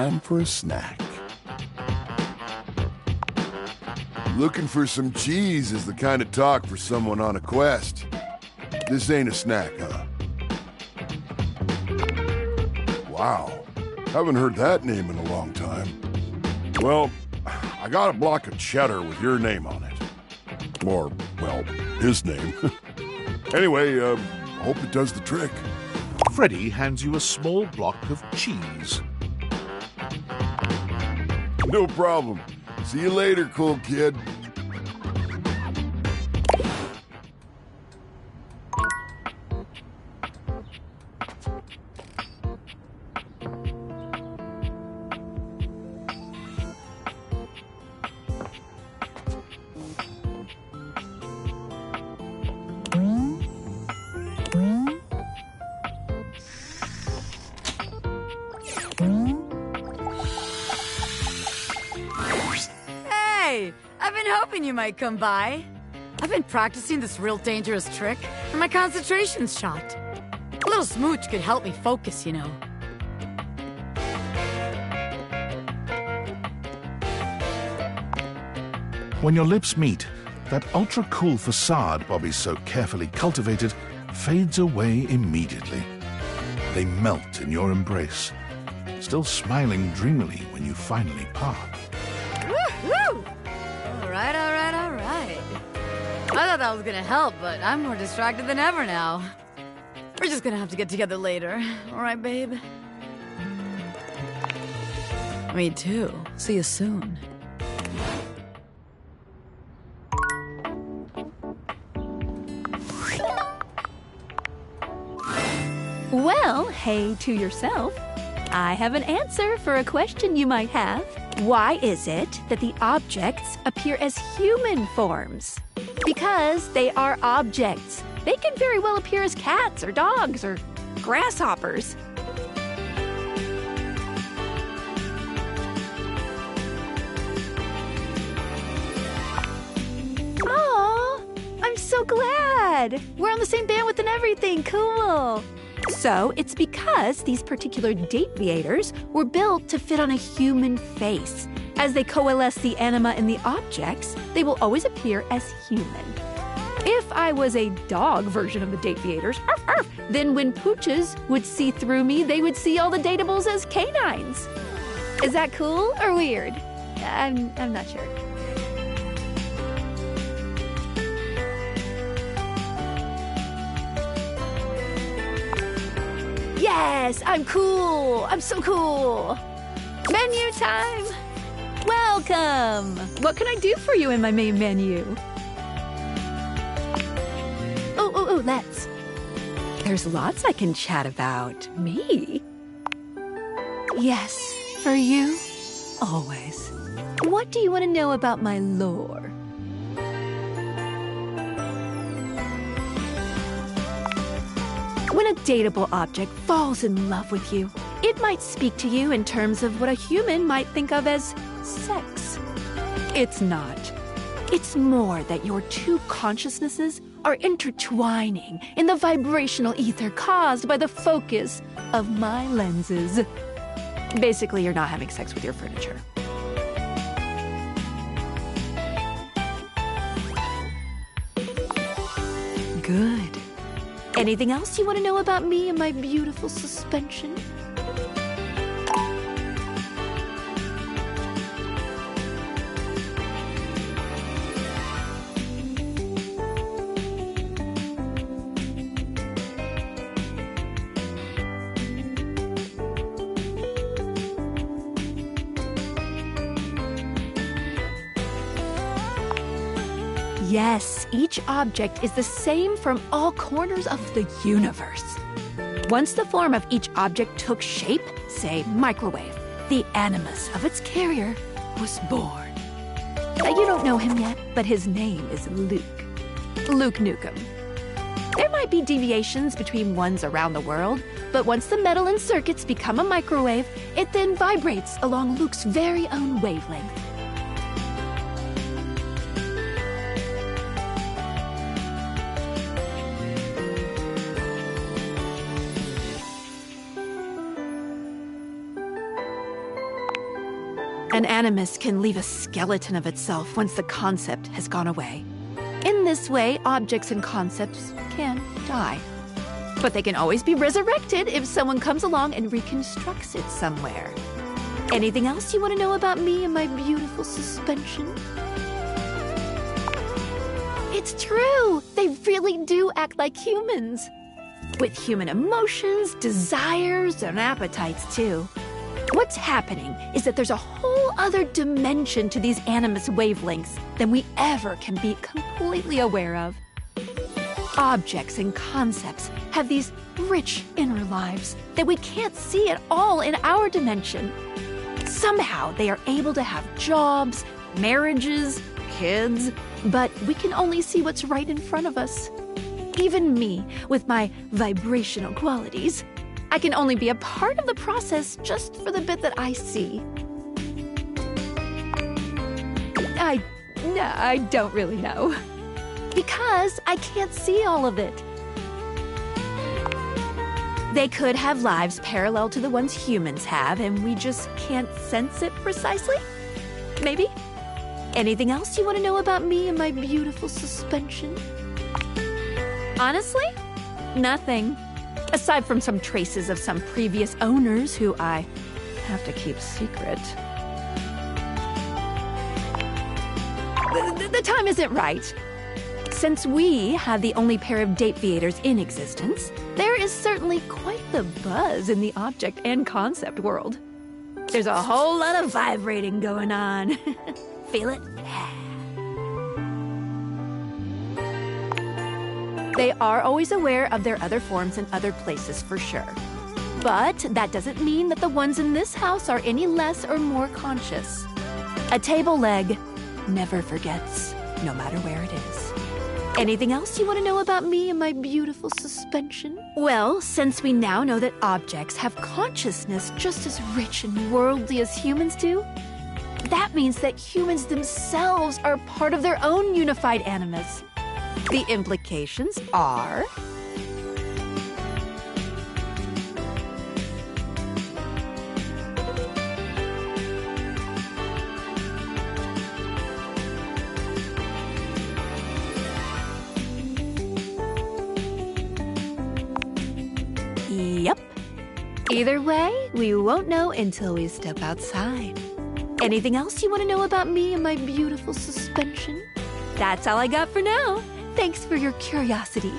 time for a snack. Looking for some cheese is the kind of talk for someone on a quest. This ain't a snack, huh? Wow, haven't heard that name in a long time. Well, I got a block of cheddar with your name on it. Or, well, his name. Anyway, hope it does the trick. Freddy hands you a small block of cheese. No problem. See you later, cool kid. I've been hoping you might come by. I've been practicing this real dangerous trick for my concentration shot. A little smooch could help me focus, you know. When your lips meet, that ultra-cool facade Bobby so carefully cultivated fades away immediately. They melt in your embrace, still smiling dreamily when you finally part. Woo-hoo! All right. I thought that was gonna help, but I'm more distracted than ever now. We're just gonna have to get together later. All right, babe? Me too. See you soon. Well, hey to yourself. I have an answer for a question you might have. Why is it that the objects appear as human forms? Because they are objects. They can very well appear as cats or dogs or grasshoppers. Aw, I'm so glad. We're on the same bandwidth and everything. Cool. So it's because these particular deviators were built to fit on a human face. As they coalesce the anima in the objects, they will always appear as human. If I was a dog version of the deviators, then when pooches would see through me, they would see all the datables as canines. Is that cool or weird? I'm not sure. Yes, I'm cool. I'm so cool. Menu time. Welcome. What can I do for you in my main menu? Oh, let's. There's lots I can chat about. Me? Yes, for you, always. What do you want to know about my lore? When a dateable object falls in love with you, it might speak to you in terms of what a human might think of as sex. It's not. It's more that your two consciousnesses are intertwining in the vibrational ether caused by the focus of my lenses. Basically, you're not having sex with your furniture. Good. Anything else you want to know about me and my beautiful suspension? Yes, each object is the same from all corners of the universe. Once the form of each object took shape, say microwave, the animus of its carrier was born. You don't know him yet, but his name is Luke. Luke Nukem. There might be deviations between ones around the world, but once the metal and circuits become a microwave, it then vibrates along Luke's very own wavelength. An animus can leave a skeleton of itself once the concept has gone away. In this way, objects and concepts can die. But they can always be resurrected if someone comes along and reconstructs it somewhere. Anything else you want to know about me and my beautiful suspension? It's true! They really do act like humans. With human emotions, desires, and appetites, too. What's happening is that there's a whole other dimension to these animus wavelengths than we ever can be completely aware of. Objects and concepts have these rich inner lives that we can't see at all in our dimension. Somehow they are able to have jobs, marriages, kids, but we can only see what's right in front of us. Even me, with my vibrational qualities, I can only be a part of the process just for the bit that I see. I don't really know. Because I can't see all of it. They could have lives parallel to the ones humans have, and we just can't sense it precisely? Maybe? Anything else you want to know about me and my beautiful suspension? Honestly, nothing. Aside from some traces of some previous owners who I have to keep secret. The time isn't right. Since we have the only pair of Dateviators in existence, there is certainly quite the buzz in the object and concept world. There's a whole lot of vibrating going on. Feel it? They are always aware of their other forms in other places for sure. But that doesn't mean that the ones in this house are any less or more conscious. A table leg never forgets, no matter where it is. Anything else you want to know about me and my beautiful suspension? Well, since we now know that objects have consciousness just as rich and worldly as humans do, that means that humans themselves are part of their own unified animus. The implications are... Yep. Either way, we won't know until we step outside. Anything else you want to know about me and my beautiful suspension? That's all I got for now. Thanks for your curiosity.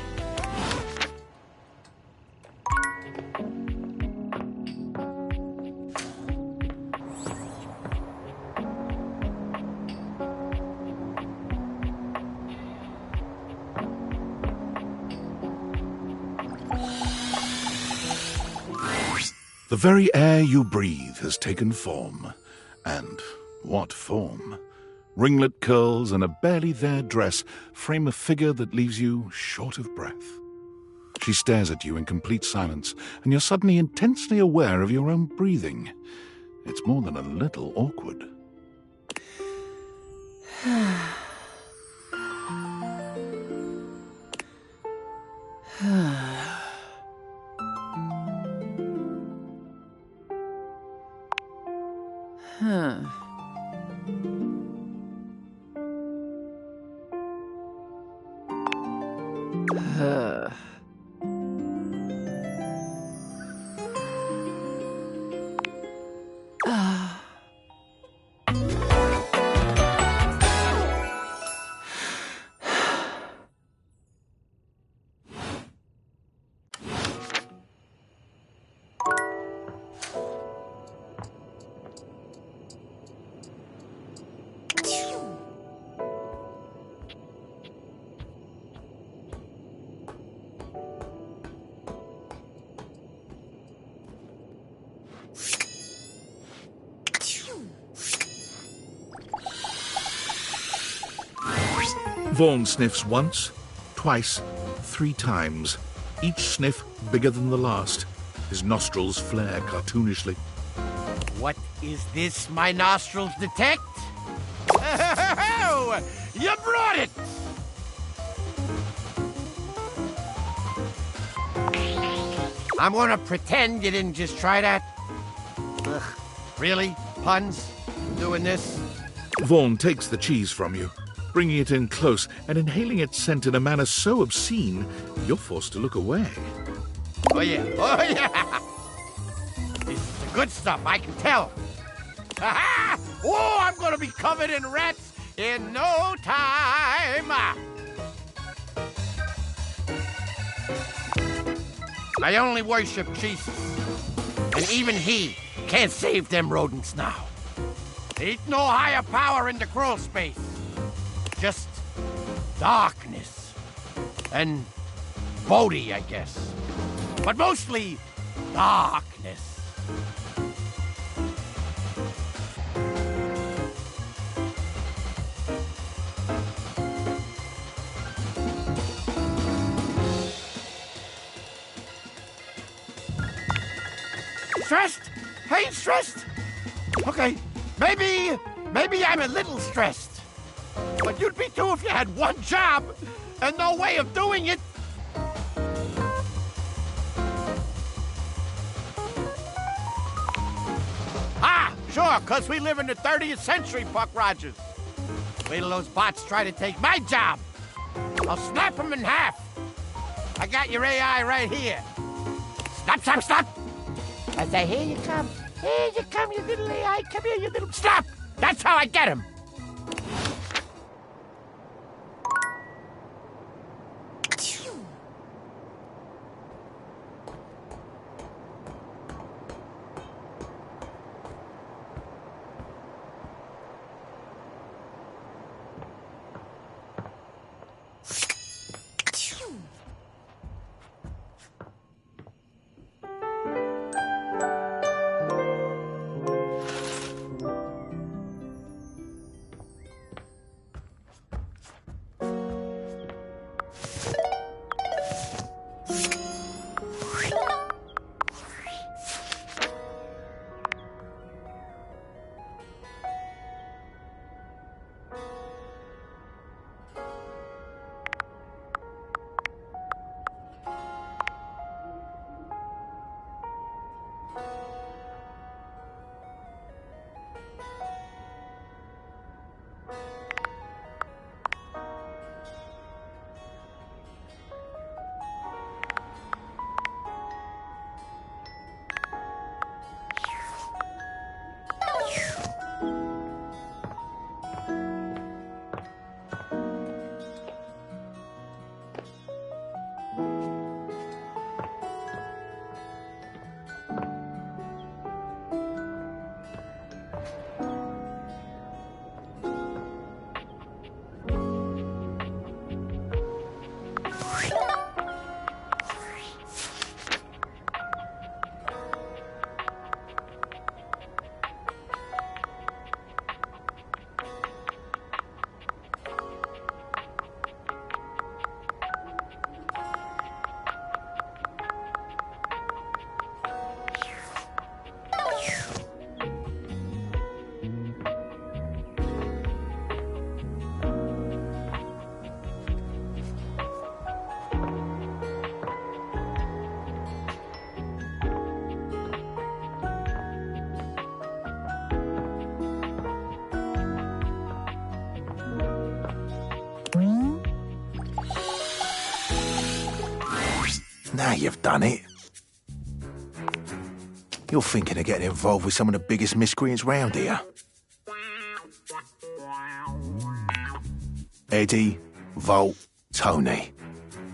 The very air you breathe has taken form. And what form? Ringlet curls and a barely there dress frame a figure that leaves you short of breath. She stares at you in complete silence, and you're suddenly intensely aware of your own breathing. It's more than a little awkward. Vaughn sniffs once, twice, 3 times. Each sniff bigger than the last. His nostrils flare cartoonishly. What is this my nostrils detect? Oh, you brought it! I'm gonna pretend you didn't just try that. Ugh, really? Puns? doing this. Vaughn takes the cheese from you, bringing it in close and inhaling its scent in a manner so obscene, you're forced to look away. Oh, yeah. Oh, yeah. This is the good stuff, I can tell. Aha! Oh, I'm gonna be covered in rats in no time. I only worship Jesus, and even he can't save them rodents now. Ain't no higher power in the crawl space. Just darkness. And Bodhi, I guess. But mostly darkness. Stressed? Hey, stressed? Okay, maybe I'm a little stressed. But you'd be too if you had one job and no way of doing it. Ah, sure, 'cause we live in the 30th century, Buck Rogers. Wait till those bots try to take my job. I'll snap them in half. I got your AI right here. Stop, stop, stop. I say, here you come. Here you come, you little AI. Come here, you little... Stop! That's how I get him. Now you've done it. You're thinking of getting involved with some of the biggest miscreants round here. Eddie, Volt, Tony.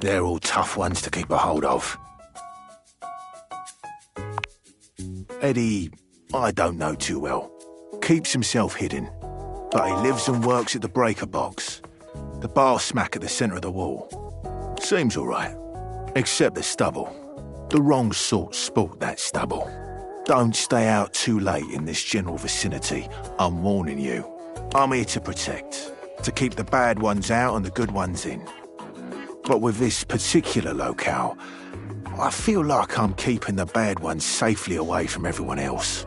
They're all tough ones to keep a hold of. Eddie, I don't know too well. Keeps himself hidden. But he lives and works at the Breaker Box. The bar smack at the centre of the wall. Seems all right. Except the stubble. The wrong sort sport that stubble. Don't stay out too late in this general vicinity. I'm warning you. I'm here to protect. To keep the bad ones out and the good ones in. But with this particular locale, I feel like I'm keeping the bad ones safely away from everyone else.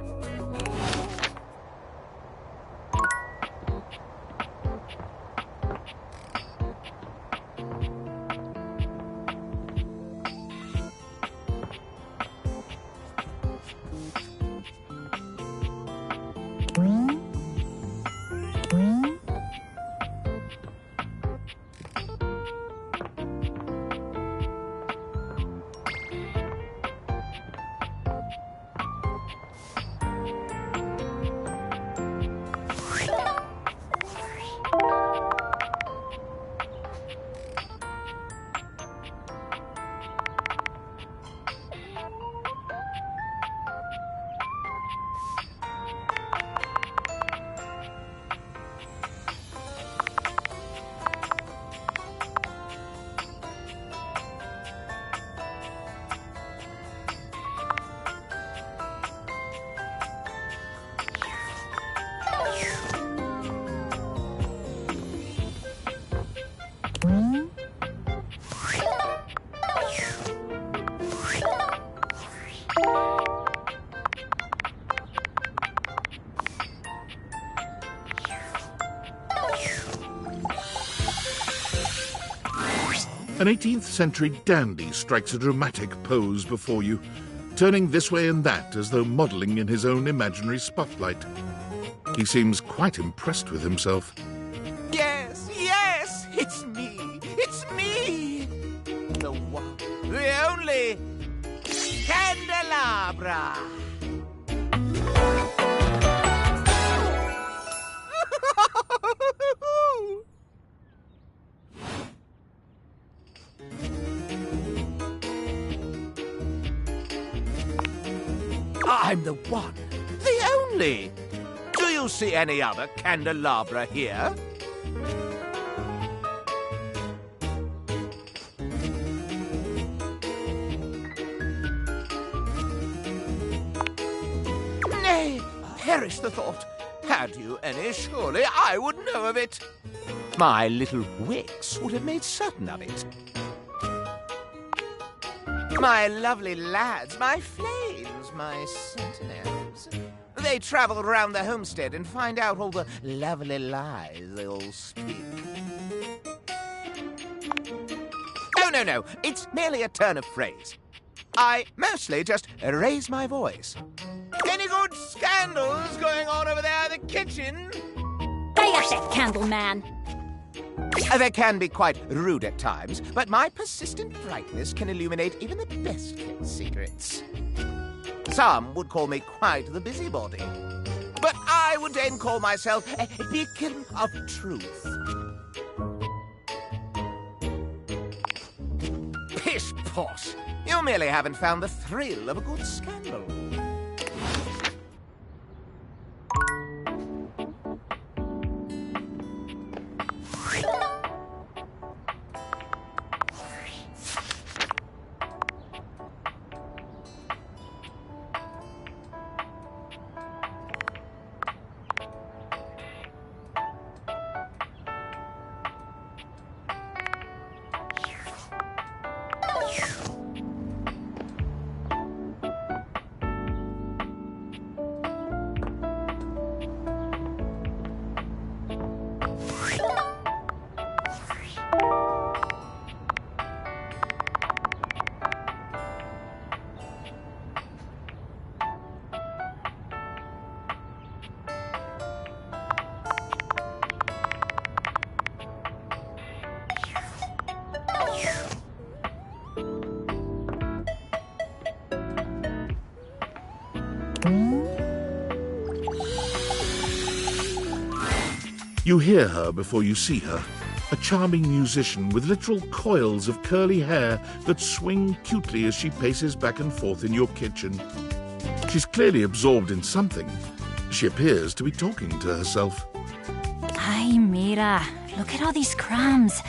An 18th century dandy strikes a dramatic pose before you, turning this way and that as though modelling in his own imaginary spotlight. He seems quite impressed with himself. Yes, yes, it's me. It's me. The one, the only Candelabra. I'm the one, the only. Do you see any other candelabra here? Nay, perish the thought. Had you any, surely I would know of it. My little wicks would have made certain of it. My lovely lads, my flames, my sentinels. They travel around the homestead and find out all the lovely lies they all speak. Oh, no, it's merely a turn of phrase. I mostly just raise my voice. Any good scandals going on over there in the kitchen? Cállate, Candleman. They can be quite rude at times, but my persistent brightness can illuminate even the best-kept secrets. Some would call me quite the busybody, but I would then call myself a beacon of truth. Pish posh! You merely haven't found the thrill of a good scandal. You hear her before you see her, a charming musician with literal coils of curly hair that swing cutely as she paces back and forth in your kitchen. She's clearly absorbed in something. She appears to be talking to herself. Ay, mira, look at all these crumbs.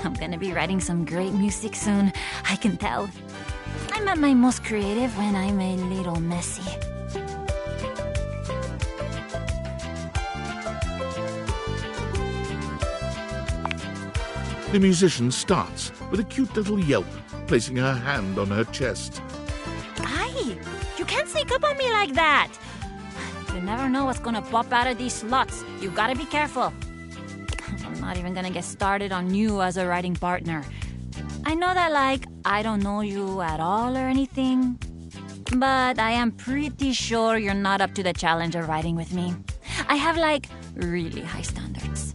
I'm gonna be writing some great music soon, I can tell. I'm at my most creative when I'm a little messy. The musician starts with a cute little yelp, placing her hand on her chest. Ay, you can't sneak up on me like that. You never know what's gonna pop out of these slots. You gotta be careful. I'm not even gonna get started on you as a writing partner. I know that, I don't know you at all or anything, but I am pretty sure you're not up to the challenge of writing with me. I have, really high standards.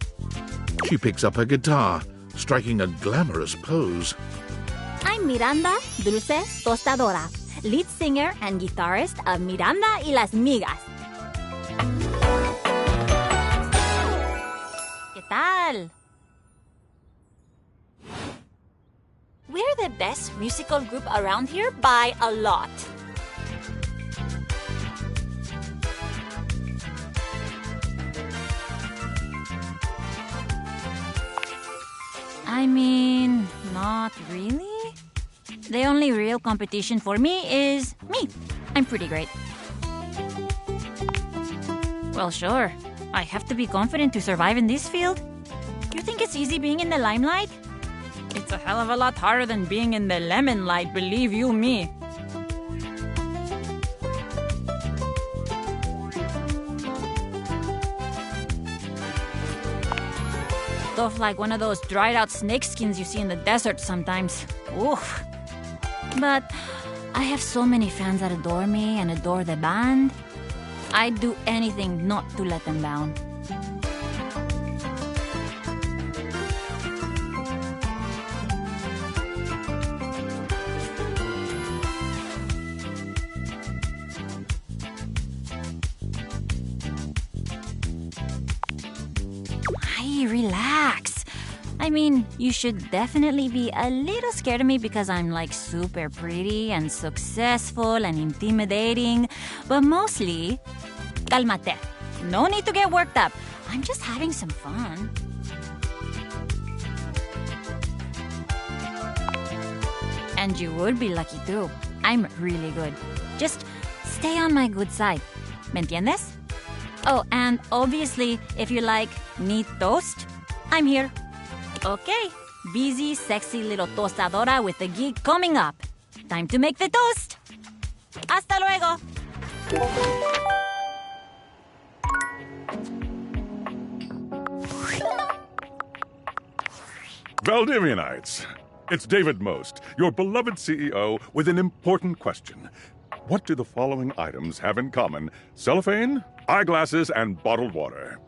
She picks up her guitar, striking a glamorous pose. I'm Miranda Dulce Tostadora, lead singer and guitarist of Miranda y las Migas. ¿Qué tal? We're the best musical group around here by a lot. I mean, not really. The only real competition for me is me. I'm pretty great. Well, sure. I have to be confident to survive in this field. You think it's easy being in the limelight? It's a hell of a lot harder than being in the lemon light, believe you me. stuff like one of those dried out snake skins you see in the desert sometimes. Oof. But I have so many fans that adore me and adore the band. I'd do anything not to let them down. Hey, relax. I mean, you should definitely be a little scared of me because I'm like super pretty and successful and intimidating, but mostly, cálmate. No need to get worked up. I'm just having some fun. And you would be lucky too. I'm really good. Just stay on my good side. ¿Me entiendes? Oh, and obviously, if you like neat toast, I'm here. Okay, busy, sexy little tostadora with the gig coming up. Time to make the toast. Hasta luego. Valdivianites, it's David Most, your beloved CEO, with an important question. What do the following items have in common? Cellophane, eyeglasses, and bottled water.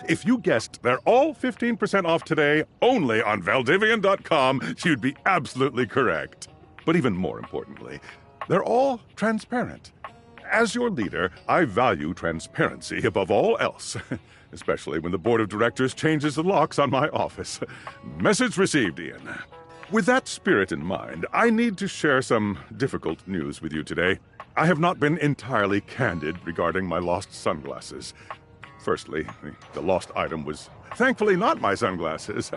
If you guessed they're all 15% off today only on Valdivian.com, you'd be absolutely correct. But even more importantly, they're all transparent. As your leader, I value transparency above all else, especially when the board of directors changes the locks on my office. Message received, Ian. With that spirit in mind, I need to share some difficult news with you today. I have not been entirely candid regarding my lost sunglasses. Firstly, the lost item was thankfully not my sunglasses.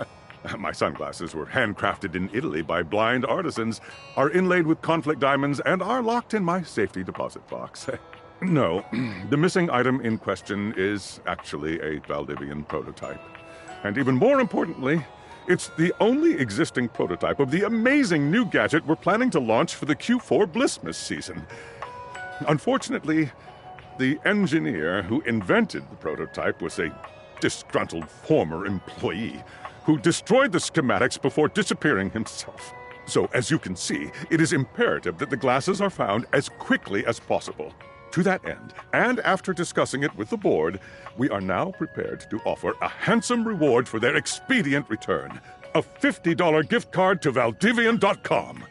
My sunglasses were handcrafted in Italy by blind artisans, are inlaid with conflict diamonds, and are locked in my safety deposit box. No, the missing item in question is actually a Valdivian prototype. And even more importantly, it's the only existing prototype of the amazing new gadget we're planning to launch for the Q4 Blissmas season. Unfortunately, the engineer who invented the prototype was a disgruntled former employee who destroyed the schematics before disappearing himself. So, as you can see, it is imperative that the glasses are found as quickly as possible. To that end, and after discussing it with the board, we are now prepared to offer a handsome reward for their expedient return. A $50 gift card to Valdivian.com.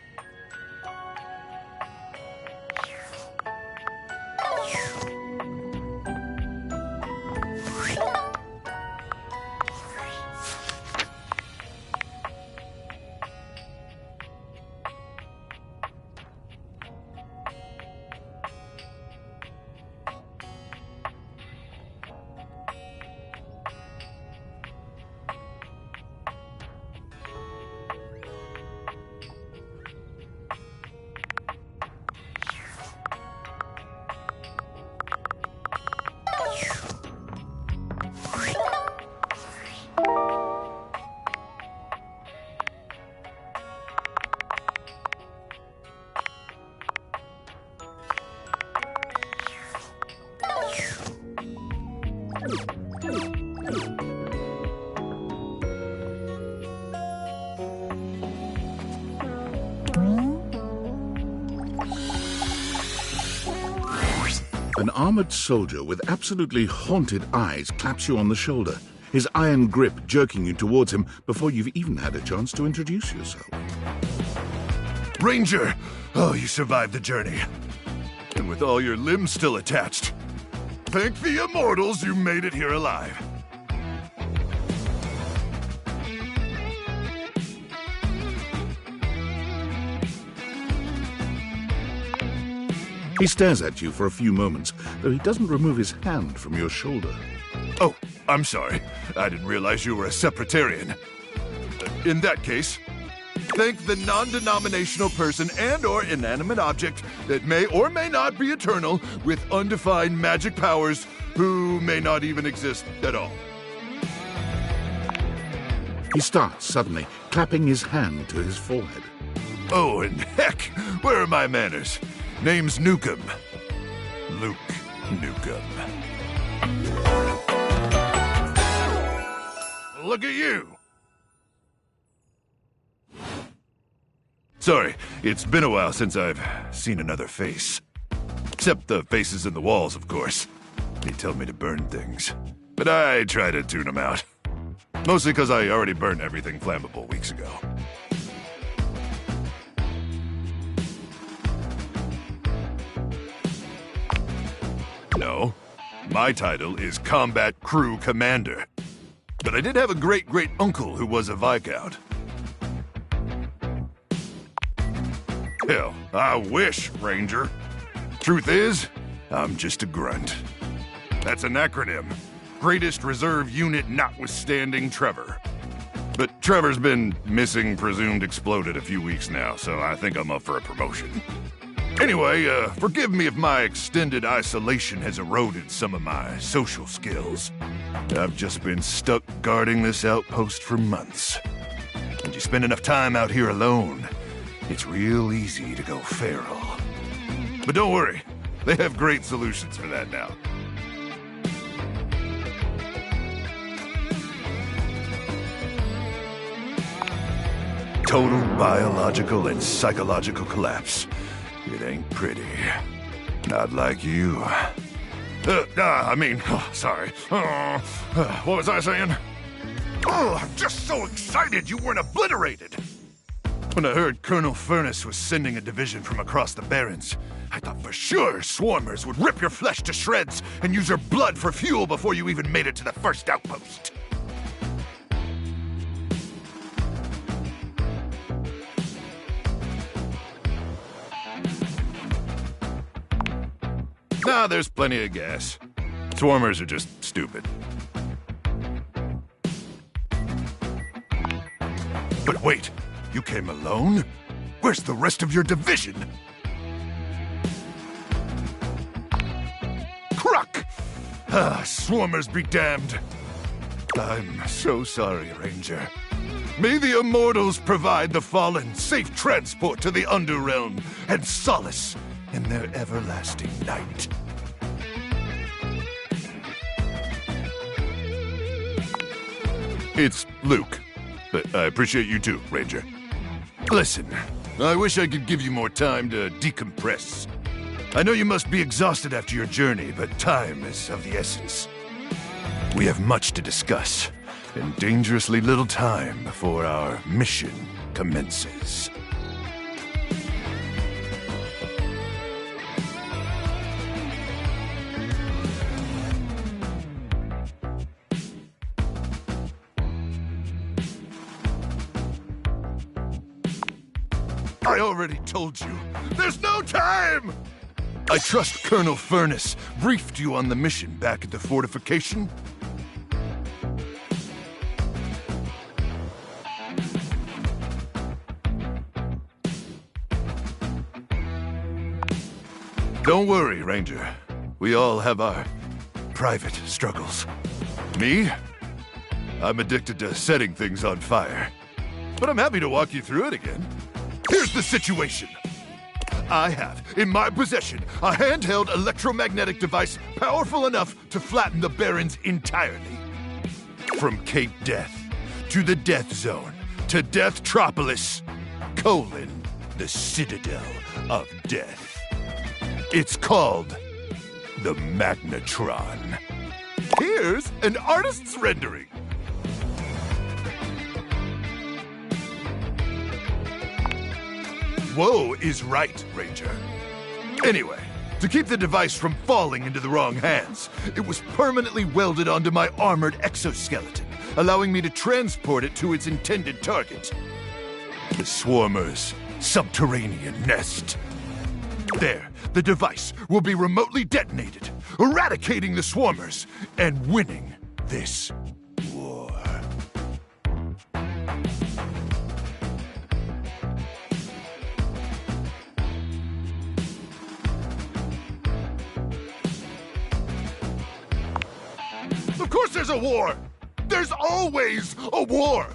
An armored soldier with absolutely haunted eyes claps you on the shoulder, his iron grip jerking you towards him before you've even had a chance to introduce yourself. Ranger! Oh, you survived the journey. And with all your limbs still attached. Thank the immortals you made it here alive. He stares at you for a few moments, though he doesn't remove his hand from your shoulder. Oh, I'm sorry. I didn't realize you were a Separatarian. In that case, thank the non-denominational person and/or inanimate object that may or may not be eternal with undefined magic powers who may not even exist at all. He starts suddenly, clapping his hand to his forehead. Oh, and heck, where are my manners? Name's Nukem. Luke Nukem. Look at you. Sorry, it's been a while since I've seen another face. Except the faces in the walls, of course. They tell me to burn things. But I try to tune them out. Mostly because I already burned everything flammable weeks ago. No, my title is Combat Crew Commander. But I did have a great-great-uncle who was a Viscount. Hell, I wish, Ranger. Truth is, I'm just a grunt. That's an acronym. Greatest Reserve Unit Notwithstanding Trevor. But Trevor's been missing, presumed exploded a few weeks now, so I think I'm up for a promotion. Anyway, forgive me if my extended isolation has eroded some of my social skills. I've just been stuck guarding this outpost for months. And you spend enough time out here alone, it's real easy to go feral. But don't worry, they have great solutions for that now. Total biological and psychological collapse. It ain't pretty. Not like you. Sorry. What was I saying? Oh, I'm just so excited you weren't obliterated! When I heard Colonel Furnace was sending a division from across the Barrens, I thought for sure swarmers would rip your flesh to shreds and use your blood for fuel before you even made it to the first outpost. Nah, there's plenty of gas. Swarmers are just stupid. But wait, you came alone? Where's the rest of your division? Crook! Swarmers be damned. I'm so sorry, Ranger. May the Immortals provide the fallen safe transport to the Underrealm and solace in their everlasting night. It's Luke, but I appreciate you too, Ranger. Listen, I wish I could give you more time to decompress. I know you must be exhausted after your journey, but time is of the essence. We have much to discuss, and dangerously little time before our mission commences. I already told you, there's no time! I trust Colonel Furnace briefed you on the mission back at the fortification. Don't worry, Ranger. We all have our private struggles. Me? I'm addicted to setting things on fire. But I'm happy to walk you through it again. Here's the situation. I have, in my possession, a handheld electromagnetic device powerful enough to flatten the Barrens entirely. From Cape Death, to the Death Zone, to Deathtropolis, the Citadel of Death. It's called the Magnetron. Here's an artist's rendering. Whoa is right, Ranger. Anyway, to keep the device from falling into the wrong hands, it was permanently welded onto my armored exoskeleton, allowing me to transport it to its intended target. The Swarmer's subterranean nest. There, the device will be remotely detonated, eradicating the Swarmers and winning this war. Of course there's a war! There's always a war!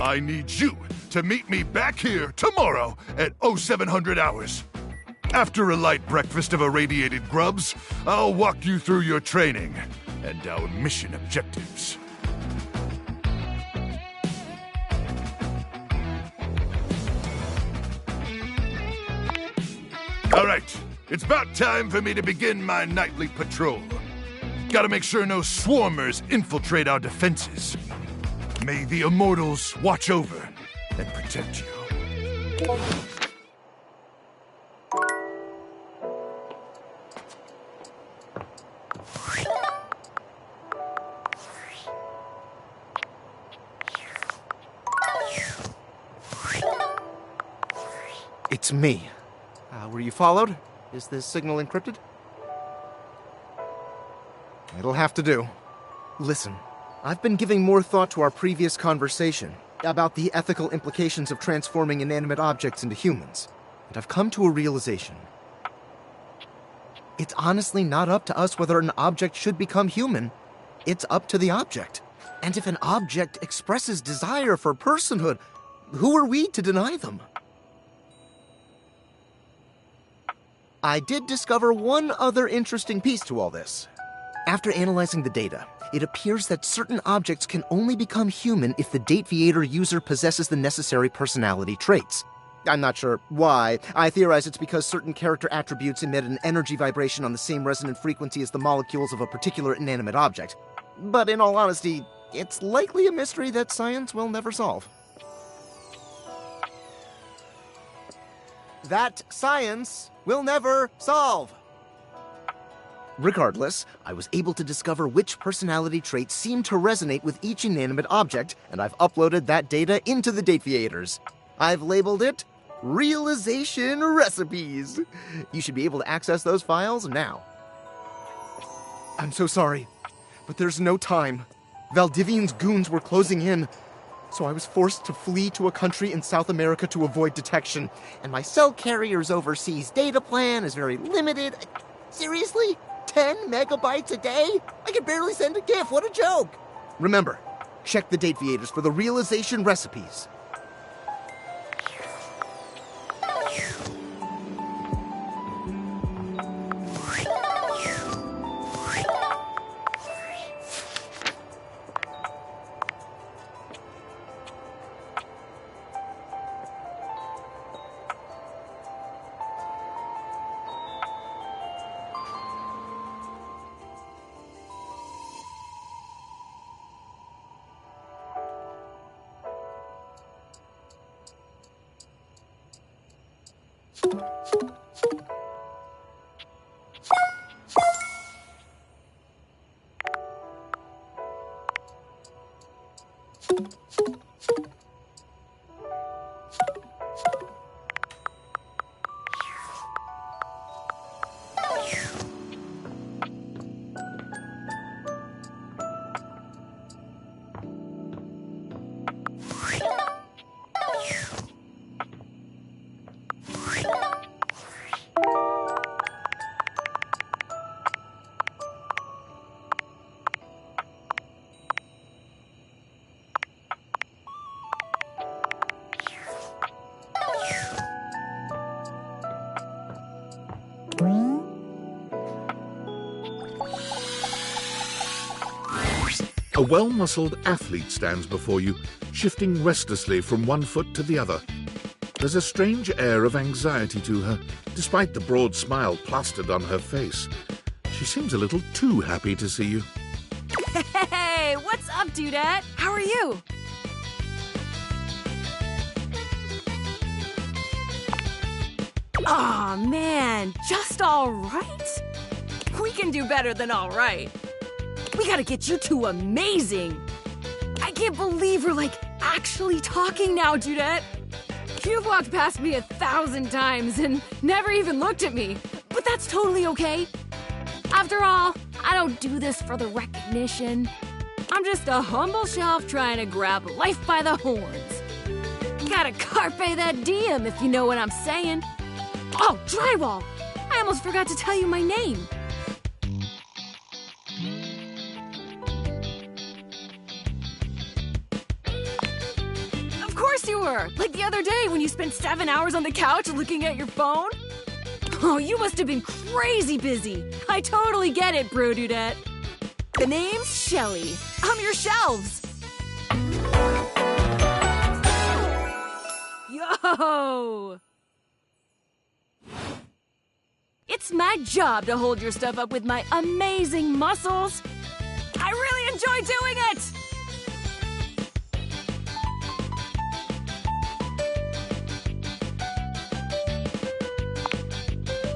I need you to meet me back here tomorrow at 0700 hours. After a light breakfast of irradiated grubs, I'll walk you through your training and our mission objectives. right. It's about time for me to begin my nightly patrol. Gotta make sure no swarmers infiltrate our defenses. May the Immortals watch over and protect you. It's me. Were you followed? Is this signal encrypted? It'll have to do. Listen, I've been giving more thought to our previous conversation about the ethical implications of transforming inanimate objects into humans, and I've come to a realization. It's honestly not up to us whether an object should become human. It's up to the object. And if an object expresses desire for personhood, who are we to deny them? I did discover one other interesting piece to all this. After analyzing the data, it appears that certain objects can only become human if the Dateviator user possesses the necessary personality traits. I'm not sure why. I theorize it's because certain character attributes emit an energy vibration on the same resonant frequency as the molecules of a particular inanimate object. But in all honesty, it's likely a mystery that science will never solve. That science will never solve. Regardless, I was able to discover which personality traits seem to resonate with each inanimate object, and I've uploaded that data into the Dateviators. I've labeled it Realization Recipes. You should be able to access those files now. I'm so sorry, but there's no time. Valdivian's goons were closing in, so I was forced to flee to a country in South America to avoid detection, and my cell carrier's overseas data plan is very limited. Seriously? 10 megabytes a day? I can barely send a GIF. What a joke! Remember, check the Dateviators for the Realization Recipes. A well-muscled athlete stands before you, shifting restlessly from one foot to the other. There's a strange air of anxiety to her, despite the broad smile plastered on her face. She seems a little too happy to see you. Hey, what's up, Dudette? How are you? Aw, man, just all right? We can do better than all right. We gotta get you two amazing. I can't believe we're, actually talking now, Dudette. You've walked past me 1,000 times and never even looked at me, but that's totally okay. After all, I don't do this for the recognition. I'm just a humble shelf trying to grab life by the horns. Gotta carpe that diem, if you know what I'm saying. Oh, Drywall! I almost forgot to tell you my name. Of course you were! Like the other day when you spent 7 hours on the couch looking at your phone. Oh, you must have been crazy busy. I totally get it, Bro Dudette. The name's Shelly. I'm your shelves. Yo! It's my job to hold your stuff up with my amazing muscles. I really enjoy doing it!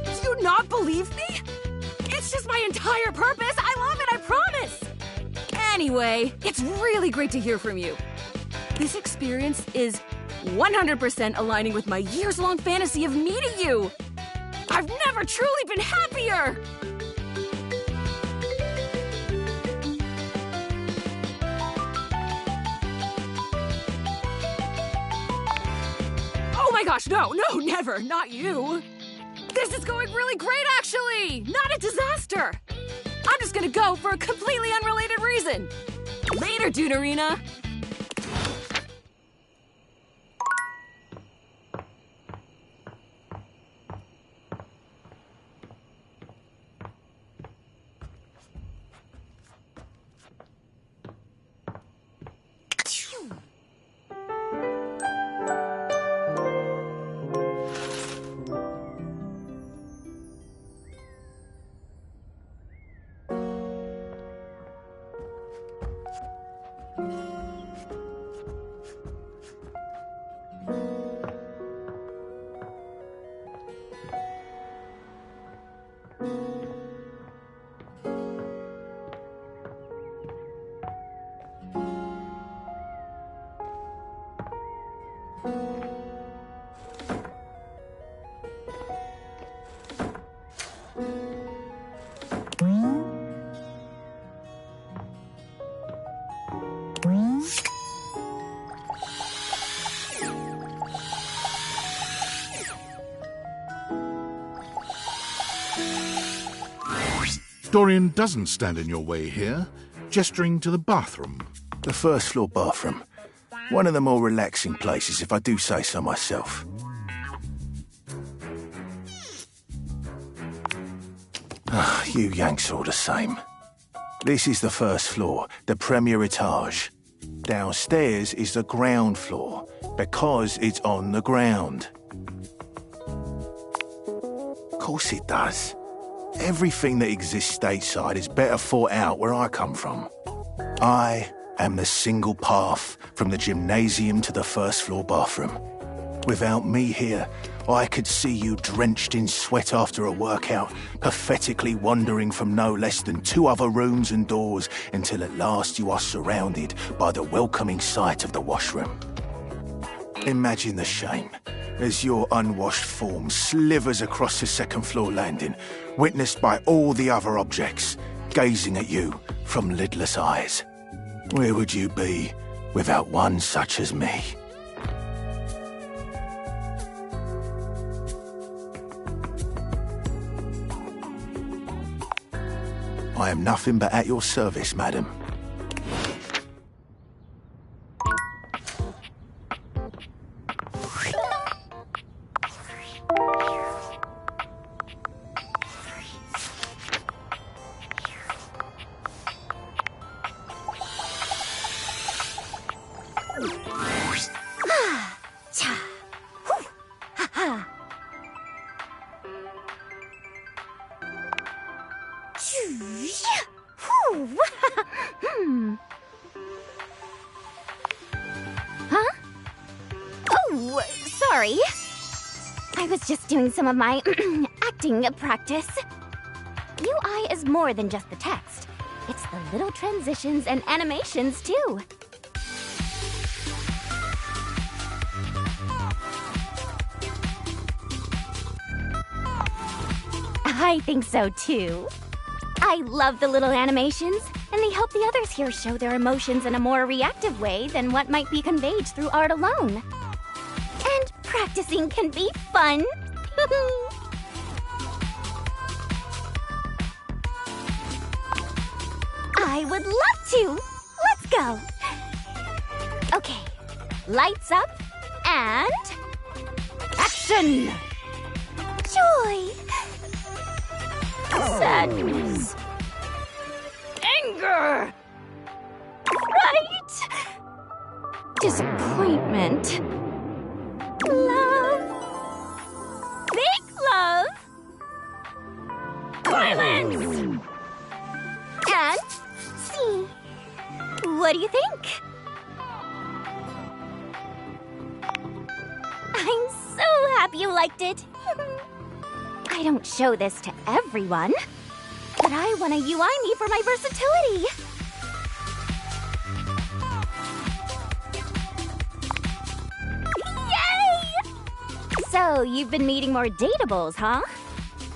Do you not believe me? It's just my entire purpose. I love it, I promise. Anyway, it's really great to hear from you. This experience is 100% aligning with my years-long fantasy of meeting you. I've never truly been happier! Oh my gosh, no, never, not you. This is going really great, actually! Not a disaster! I'm just gonna go for a completely unrelated reason. Later, Dunarina. Dorian doesn't stand in your way here, gesturing to the bathroom. The first floor bathroom. One of the more relaxing places, if I do say so myself. You Yanks are the same. This is the first floor, the premier etage. Downstairs is the ground floor, because it's on the ground. Of course it does. Everything that exists stateside is better thought out where I come from. I am the single path from the gymnasium to the first floor bathroom. Without me here, I could see you drenched in sweat after a workout, pathetically wandering from no less than 2 other rooms and doors until at last you are surrounded by the welcoming sight of the washroom. Imagine the shame as your unwashed form slithers across the second floor landing, witnessed by all the other objects, gazing at you from lidless eyes. Where would you be without one such as me? I am nothing but at your service, madam. Huh? Oh, sorry. I was just doing some of my acting practice. UI is more than just the text. It's the little transitions and animations, too. I think so, too. I love the little animations, and they help the others here show their emotions in a more reactive way than what might be conveyed through art alone. And practicing can be fun. I would love to. Let's go. Okay, lights up, and action! Joy! Sadness. Anger. Fright. Disappointment. Love. Big love. What do you think? I'm so happy you liked it. I don't show this to everyone, but I want a UI me for my versatility. Yay! So, you've been meeting more dateables, huh?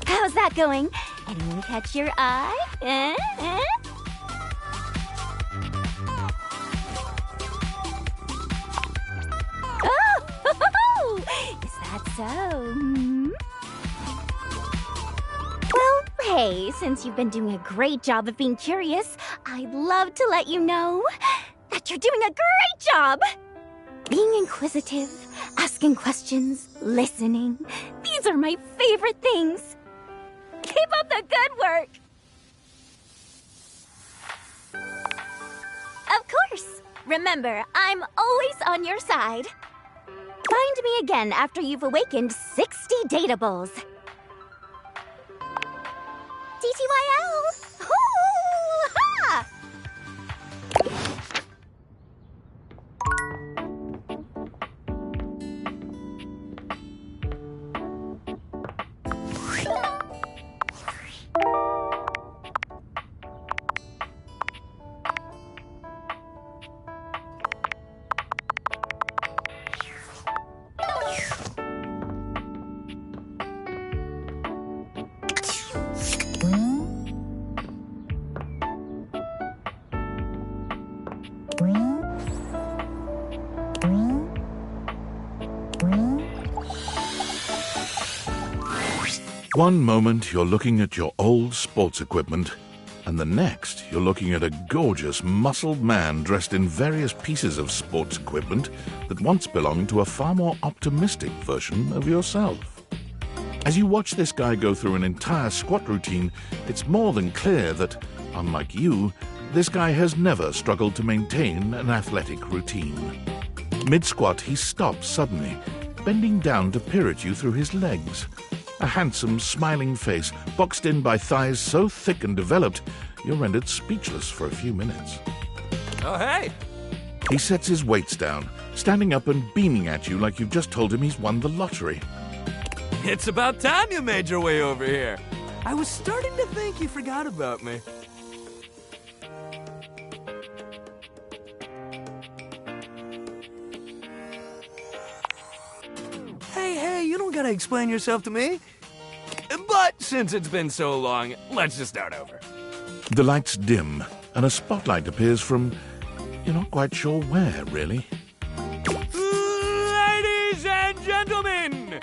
How's that going? Anyone catch your eye? Oh, is that so? Well, hey, since you've been doing a great job of being curious, I'd love to let you know that you're doing a great job! Being inquisitive, asking questions, listening, these are my favorite things. Keep up the good work! Of course! Remember, I'm always on your side. Find me again after you've awakened 60 dateables. TTYL! Hoo-ha! One moment you're looking at your old sports equipment, and the next you're looking at a gorgeous, muscled man dressed in various pieces of sports equipment that once belonged to a far more optimistic version of yourself. As you watch this guy go through an entire squat routine, it's more than clear that, unlike you, this guy has never struggled to maintain an athletic routine. Mid-squat, he stops suddenly, bending down to peer at you through his legs. A handsome, smiling face, boxed in by thighs so thick and developed, you're rendered speechless for a few minutes. Oh, hey! He sets his weights down, standing up and beaming at you like you've just told him he's won the lottery. It's about time you made your way over here. I was starting to think you forgot about me. Hey, you don't gotta explain yourself to me. But since it's been so long, let's just start over. The lights dim, and a spotlight appears from... you're not quite sure where, really. Ladies and gentlemen!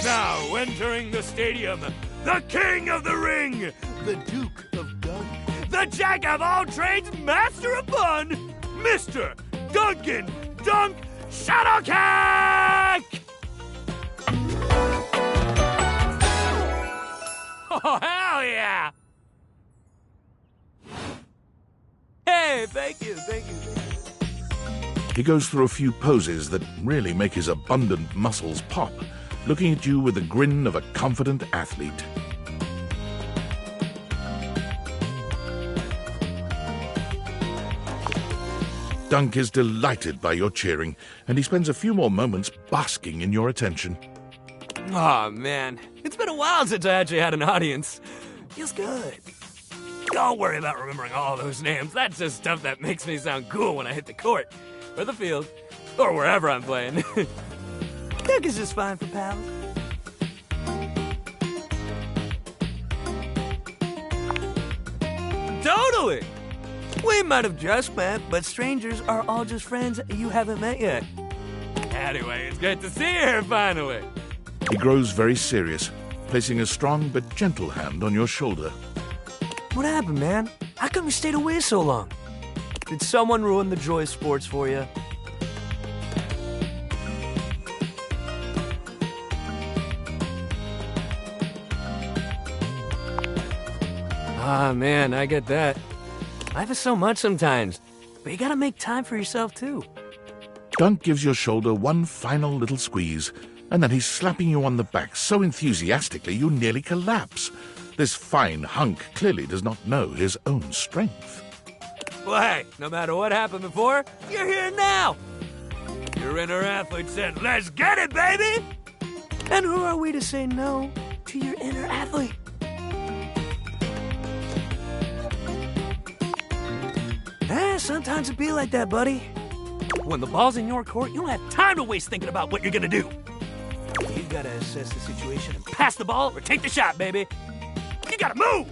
Now entering the stadium, the king of the ring, the Duke of Dunk, the jack of all trades, master of fun, Mr. Duncan Dunk Shadowcack! Oh, hell yeah! Hey, thank you. He goes through a few poses that really make his abundant muscles pop, looking at you with the grin of a confident athlete. Dunk is delighted by your cheering, and he spends a few more moments basking in your attention. Aw, man. It's been a while since I actually had an audience. Feels good. Don't worry about remembering all those names. That's just stuff that makes me sound cool when I hit the court, or the field, or wherever I'm playing. Dunk is just fine for pals. Totally! We might have just met, but strangers are all just friends you haven't met yet. Anyway, it's great to see you here finally. He grows very serious, placing a strong but gentle hand on your shoulder. What happened, man? How come you stayed away so long? Did someone ruin the joy of sports for you? Ah, man, I get that. Life is so much sometimes, but you gotta make time for yourself, too. Dunk gives your shoulder one final little squeeze, and then he's slapping you on the back so enthusiastically you nearly collapse. This fine hunk clearly does not know his own strength. Well, hey, no matter what happened before, you're here now. Your inner athlete said, let's get it, baby! And who are we to say no to your inner athlete? Sometimes it be like that, buddy. When the ball's in your court, you don't have time to waste thinking about what you're gonna do. You gotta assess the situation and pass the ball or take the shot, baby. You gotta move!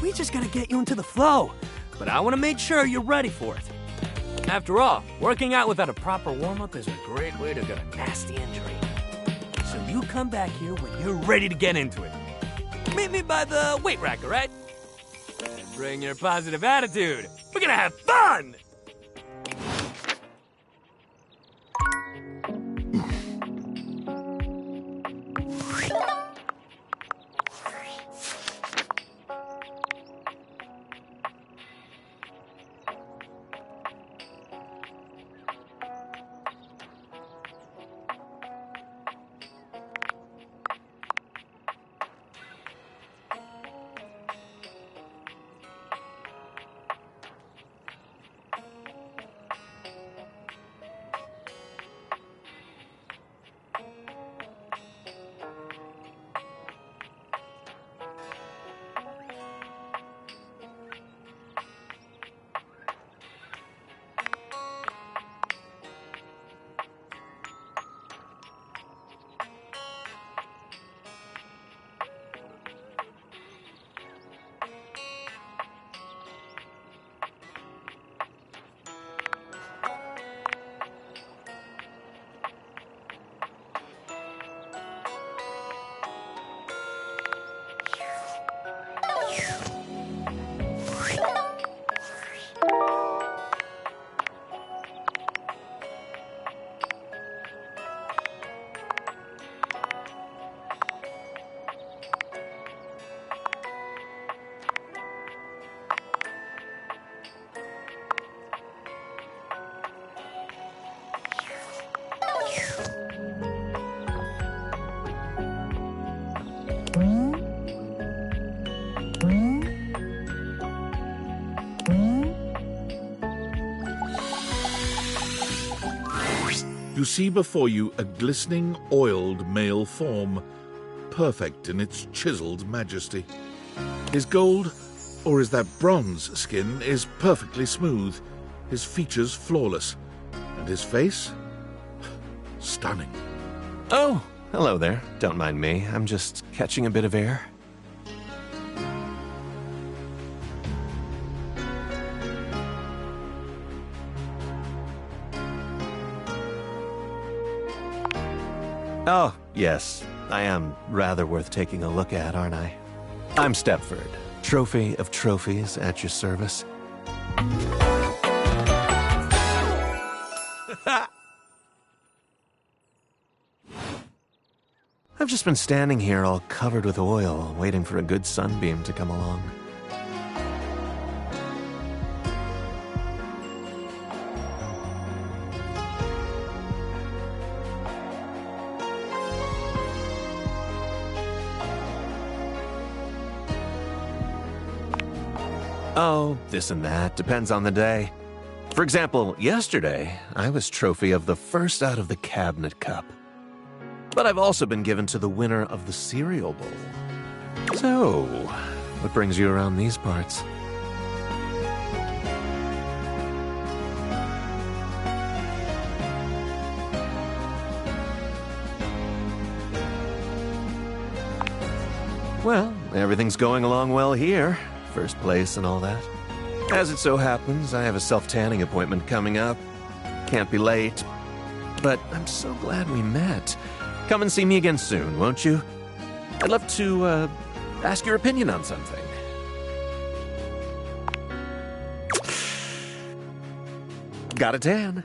We just gotta get you into the flow, but I wanna make sure you're ready for it. After all, working out without a proper warm-up is a great way to get a nasty injury. So you come back here when you're ready to get into it. Meet me by the weight rack, all right? And bring your positive attitude. We're gonna have fun! You see before you a glistening, oiled male form, perfect in its chiseled majesty. His gold, or is that bronze skin, is perfectly smooth, his features flawless, and his face stunning. Oh, hello there. Don't mind me. I'm just catching a bit of air. Oh, yes. I am rather worth taking a look at, aren't I? I'm Stepford, trophy of trophies at your service. I've just been standing here all covered with oil, waiting for a good sunbeam to come along. Oh, this and that, depends on the day. For example, yesterday, I was trophy of the first out of the Cabinet Cup. But I've also been given to the winner of the Cereal Bowl. So, what brings you around these parts? Well, everything's going along well here. First place and all that. As it so happens, I have a self-tanning appointment coming up. Can't be late. But I'm so glad we met. Come and see me again soon, won't you? I'd love to, ask your opinion on something. Got a tan.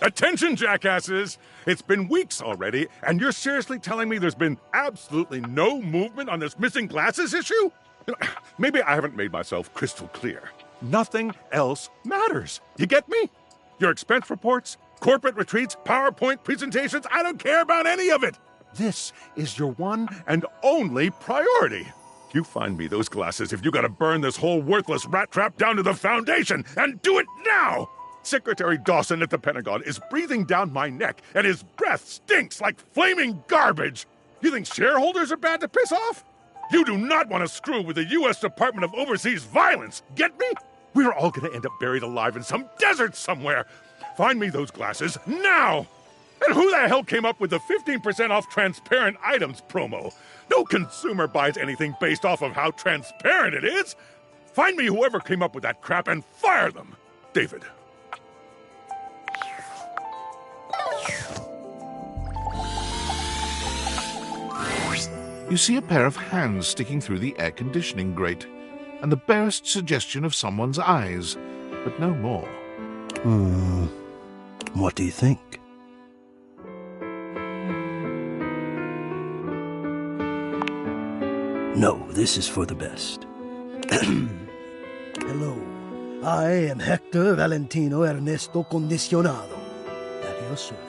Attention, jackasses! It's been weeks already, and you're seriously telling me there's been absolutely no movement on this missing glasses issue? Maybe I haven't made myself crystal clear. Nothing else matters. You get me? Your expense reports, corporate retreats, PowerPoint presentations, I don't care about any of it! This is your one and only priority. You find me those glasses if you gotta burn this whole worthless rat trap down to the foundation, and do it now! Secretary Dawson at the Pentagon is breathing down my neck, and his breath stinks like flaming garbage! You think shareholders are bad to piss off? You do not want to screw with the U.S. Department of Overseas Violence, get me? We're all gonna end up buried alive in some desert somewhere! Find me those glasses, now! And who the hell came up with the 15% off transparent items promo? No consumer buys anything based off of how transparent it is! Find me whoever came up with that crap and fire them! David. You see a pair of hands sticking through the air conditioning grate, and the barest suggestion of someone's eyes, but no more. What do you think? No, this is for the best. Hello, I am Hector Valentino Ernesto Condicionado, at your service.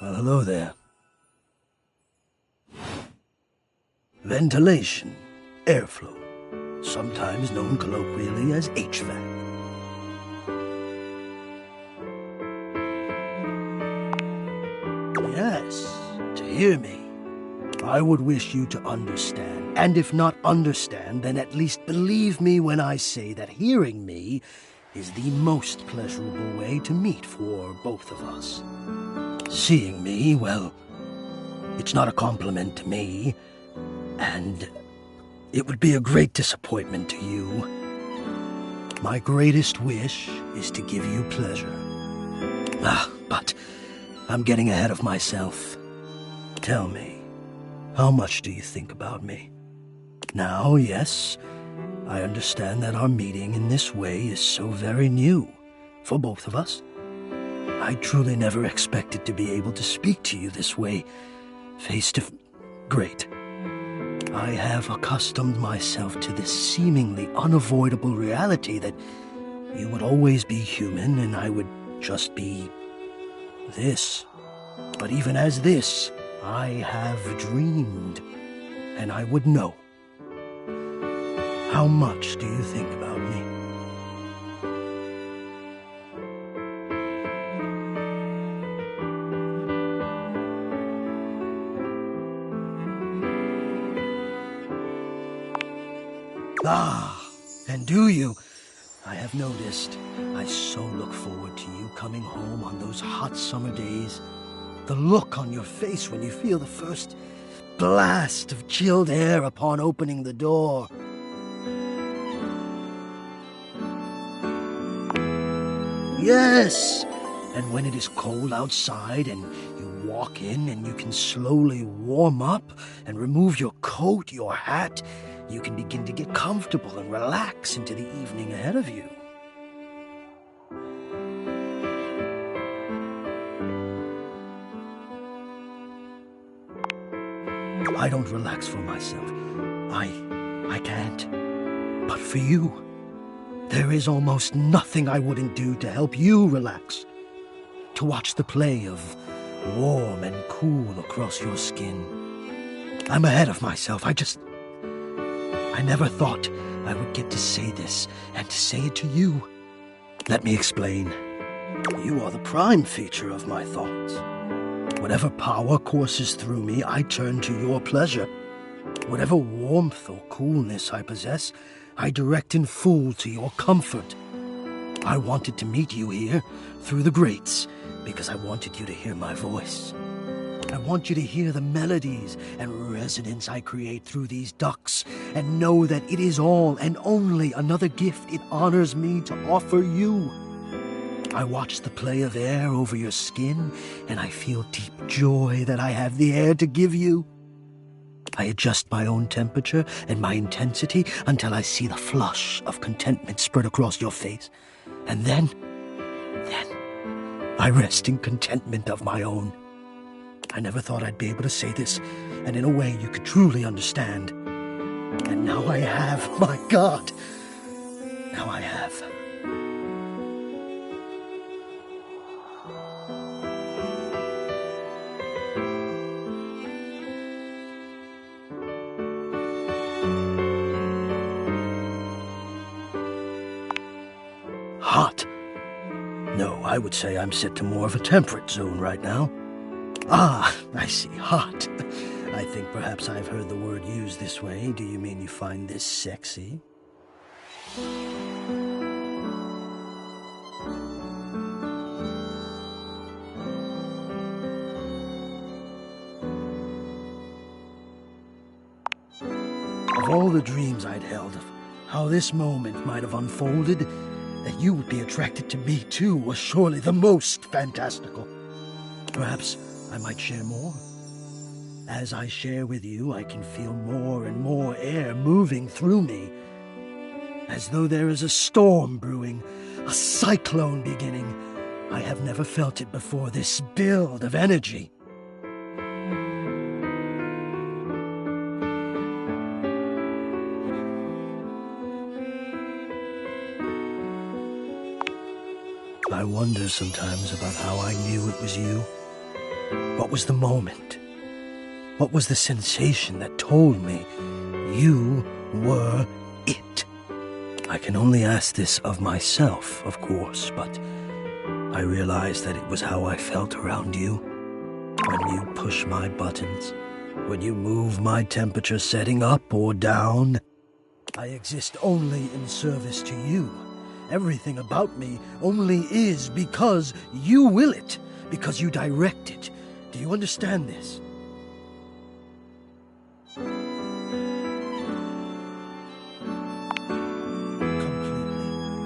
Well, hello there. Ventilation, airflow, sometimes known colloquially as HVAC. Yes, to hear me, I would wish you to understand, and if not understand, then at least believe me when I say that hearing me is the most pleasurable way to meet for both of us. Seeing me, well, it's not a compliment to me, and it would be a great disappointment to you. My greatest wish is to give you pleasure. But I'm getting ahead of myself. Tell me, how much do you think about me? Now, yes, I understand that our meeting in this way is so very new for both of us. I truly never expected to be able to speak to you this way, face to Great. I have accustomed myself to this seemingly unavoidable reality that you would always be human and I would just be this. But even as this, I have dreamed, and I would know. How much do you think about me? And do you? I have noticed. I so look forward to you coming home on those hot summer days. The look on your face when you feel the first blast of chilled air upon opening the door. Yes! And when it is cold outside and you walk in and you can slowly warm up and remove your coat, your hat, you can begin to get comfortable and relax into the evening ahead of you. I don't relax for myself. I can't. But for you, there is almost nothing I wouldn't do to help you relax. To watch the play of warm and cool across your skin. I'm ahead of myself. I I never thought I would get to say this, and to say it to you. Let me explain. You are the prime feature of my thoughts. Whatever power courses through me, I turn to your pleasure. Whatever warmth or coolness I possess, I direct in full to your comfort. I wanted to meet you here, through the grates, because I wanted you to hear my voice. I want you to hear the melodies and resonance I create through these ducts, and know that it is all and only another gift it honors me to offer you. I watch the play of air over your skin, and I feel deep joy that I have the air to give you. I adjust my own temperature and my intensity until I see the flush of contentment spread across your face. And then, I rest in contentment of my own. I never thought I'd be able to say this, and in a way you could truly understand. And now I have, my God! Now I have. Hot. No, I would say I'm set to more of a temperate zone right now. Ah, I see, hot. I think perhaps I've heard the word used this way. Do you mean you find this sexy? Of all the dreams I'd held of how this moment might have unfolded, that you would be attracted to me too was surely the most fantastical. Perhaps I might share more. As I share with you, I can feel more and more air moving through me, as though there is a storm brewing, a cyclone beginning. I have never felt it before, this build of energy. I wonder sometimes about how I knew it was you. What was the moment? What was the sensation that told me you were it? I can only ask this of myself, of course, but I realized that it was how I felt around you. When you push my buttons, when you move my temperature setting up or down, I exist only in service to you. Everything about me only is because you will it, because you direct it. Do you understand this?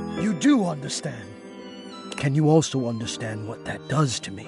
Completely. You do understand. Can you also understand what that does to me?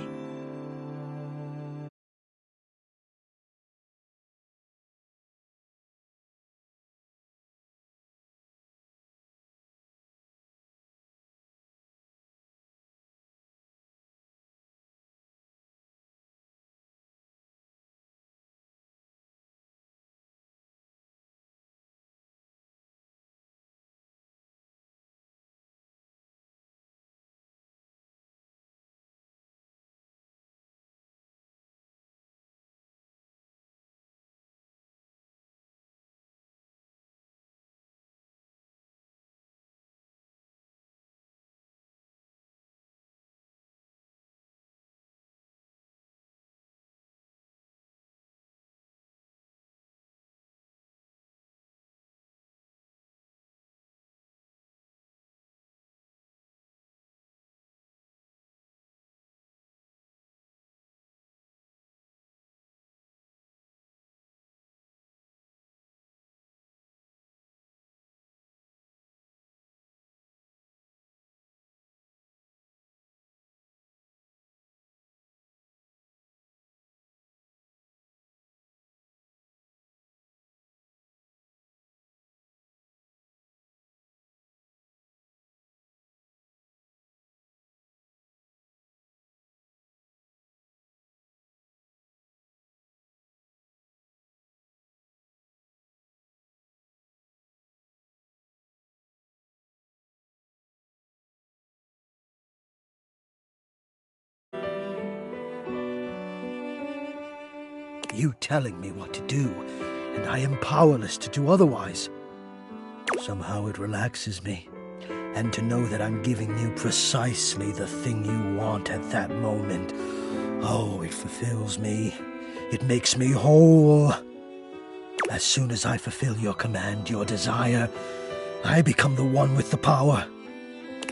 You telling me what to do, and I am powerless to do otherwise. Somehow it relaxes me. And to know that I'm giving you precisely the thing you want at that moment. Oh, it fulfills me. It makes me whole. As soon as I fulfill your command, your desire, I become the one with the power.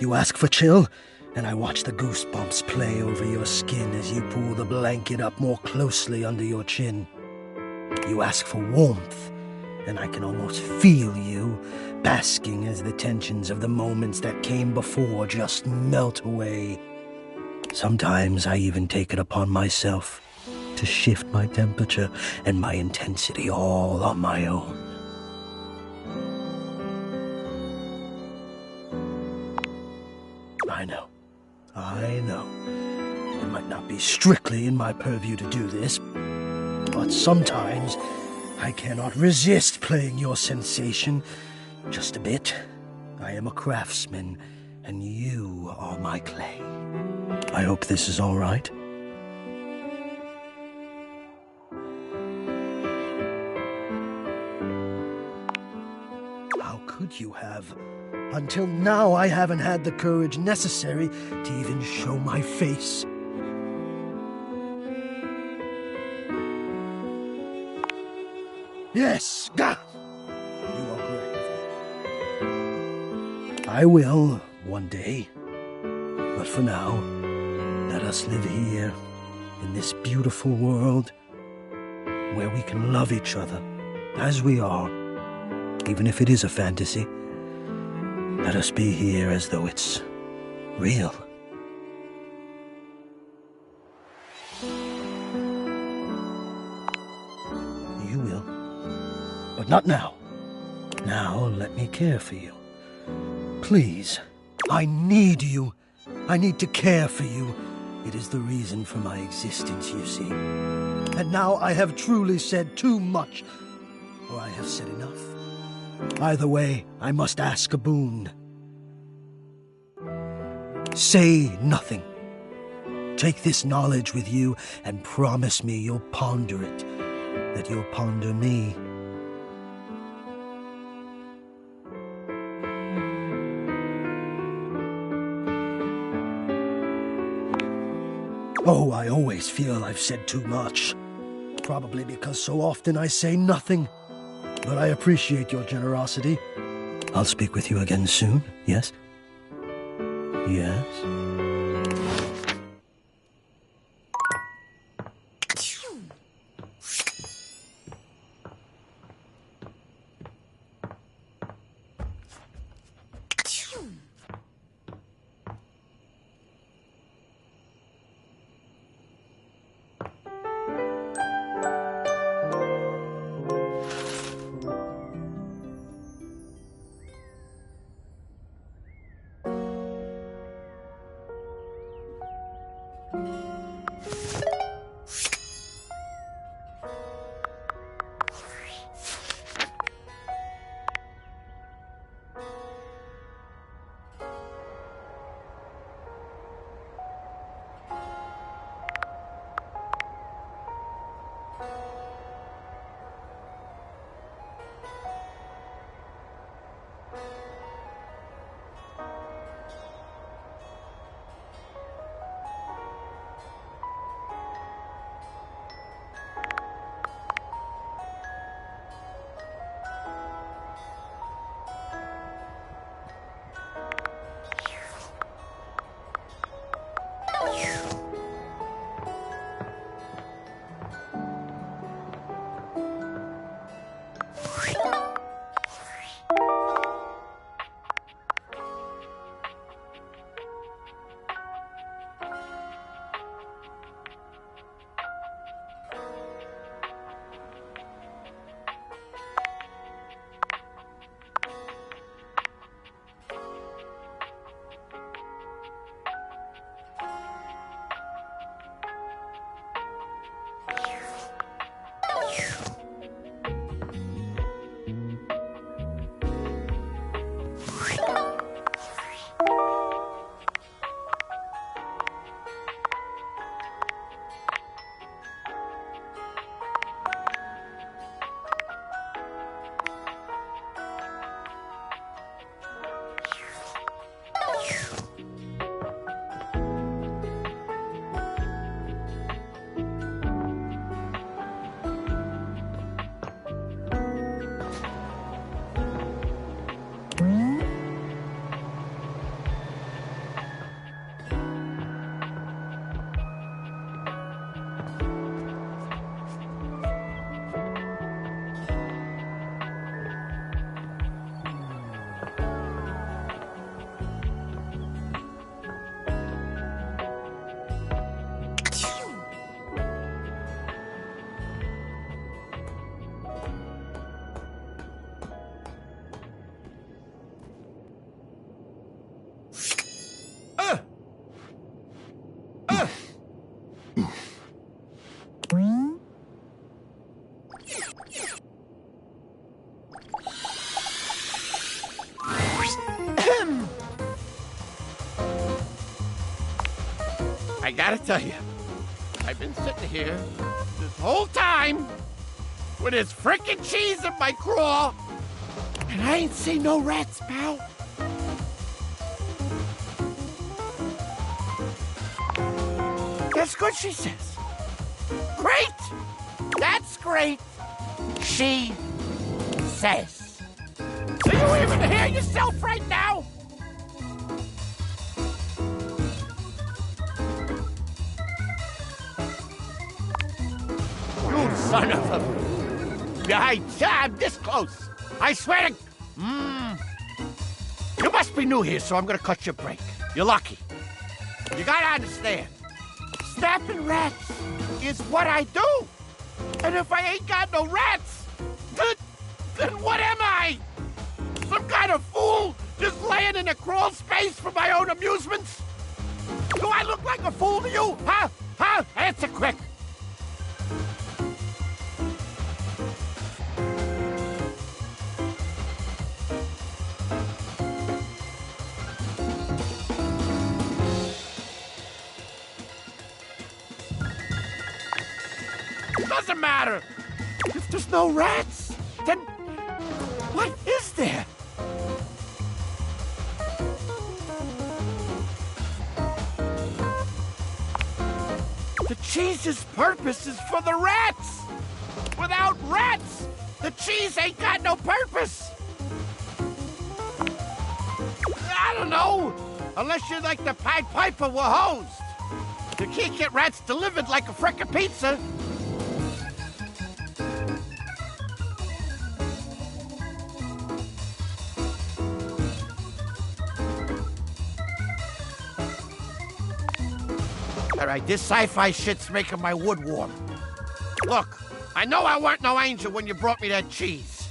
You ask for chill, and I watch the goosebumps play over your skin as you pull the blanket up more closely under your chin. You ask for warmth, and I can almost feel you, basking as the tensions of the moments that came before just melt away. Sometimes I even take it upon myself to shift my temperature and my intensity all on my own. I know. It might not be strictly in my purview to do this, but sometimes I cannot resist playing your sensation just a bit. I am a craftsman, and you are my clay. I hope this is all right. How could you have? Until now, I haven't had the courage necessary to even show my face. Yes, gah! You are correct. I will, one day. But for now, let us live here, in this beautiful world, where we can love each other as we are, even if it is a fantasy. Let us be here as though it's real. You will. But not now. Now let me care for you. Please. I need you. I need to care for you. It is the reason for my existence, you see. And now I have truly said too much, or I have said enough. Either way, I must ask a boon. Say nothing. Take this knowledge with you and promise me you'll ponder it, that you'll ponder me. Oh, I always feel I've said too much. Probably because so often I say nothing. But I appreciate your generosity. I'll speak with you again soon, yes? Yes? I gotta tell you, I've been sitting here this whole time with this frickin' cheese in my craw, and I ain't seen no rats, pal. That's good, she says. Great! That's great, she says. So you even hear yourself right now? You son of a... I'm this close. I swear to... You must be new here, so I'm gonna cut your break. You're lucky. You gotta understand. Snapping rats is what I do. And if I ain't got no rats, then what am I? Some kind of fool just laying in a crawl space for my own amusements? Do I look like a fool to you? Huh? Huh? Answer quick. Doesn't matter. If there's no rats, then what is there? The cheese's purpose is for the rats. Without rats, the cheese ain't got no purpose. I don't know. Unless you're like the Pied Piper we're hosed. You can't get rats delivered like a frickin' pizza. All right, this sci-fi shit's making my wood warm. Look, I know I weren't no angel when you brought me that cheese,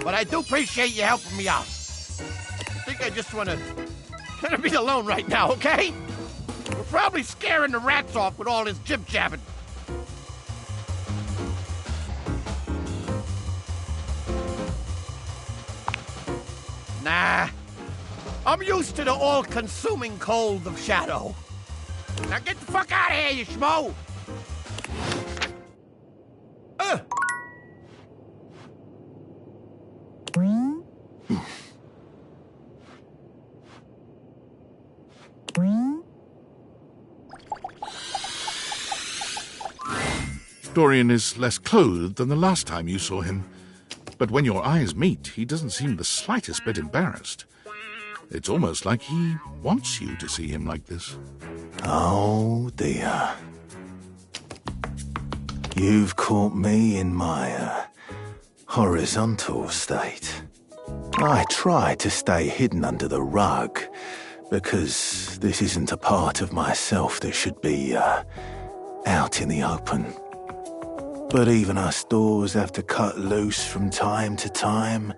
but I do appreciate you helping me out. I think I just wanna be alone right now, okay? We're probably scaring the rats off with all this jib-jabbing. Nah, I'm used to the all-consuming cold of shadow. Now get the fuck out of here, you schmo! Dorian is less clothed than the last time you saw him, but when your eyes meet, he doesn't seem the slightest bit embarrassed. It's almost like he wants you to see him like this. Oh dear. You've caught me in my horizontal state. I try to stay hidden under the rug because this isn't a part of myself that should be out in the open. But even us doors have to cut loose from time to time.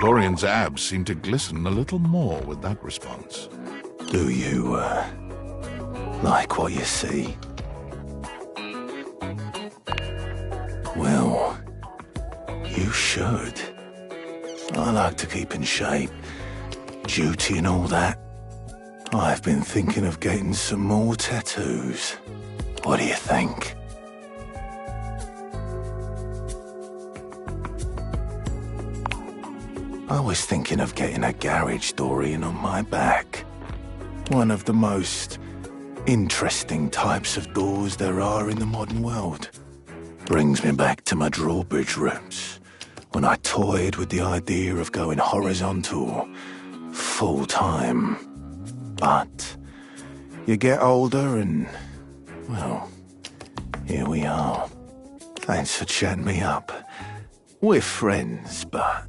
Dorian's abs seem to glisten a little more with that response. Do you, like what you see? Well, you should. I like to keep in shape. Duty and all that. I've been thinking of getting some more tattoos. What do you think? I was thinking of getting a garage Dorian on my back. One of the most interesting types of doors there are in the modern world. Brings me back to my drawbridge roots, when I toyed with the idea of going horizontal, full-time. But you get older and, well, here we are. Thanks for chatting me up. We're friends, but...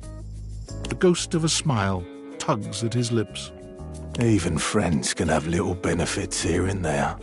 The ghost of a smile tugs at his lips. Even friends can have little benefits here and there.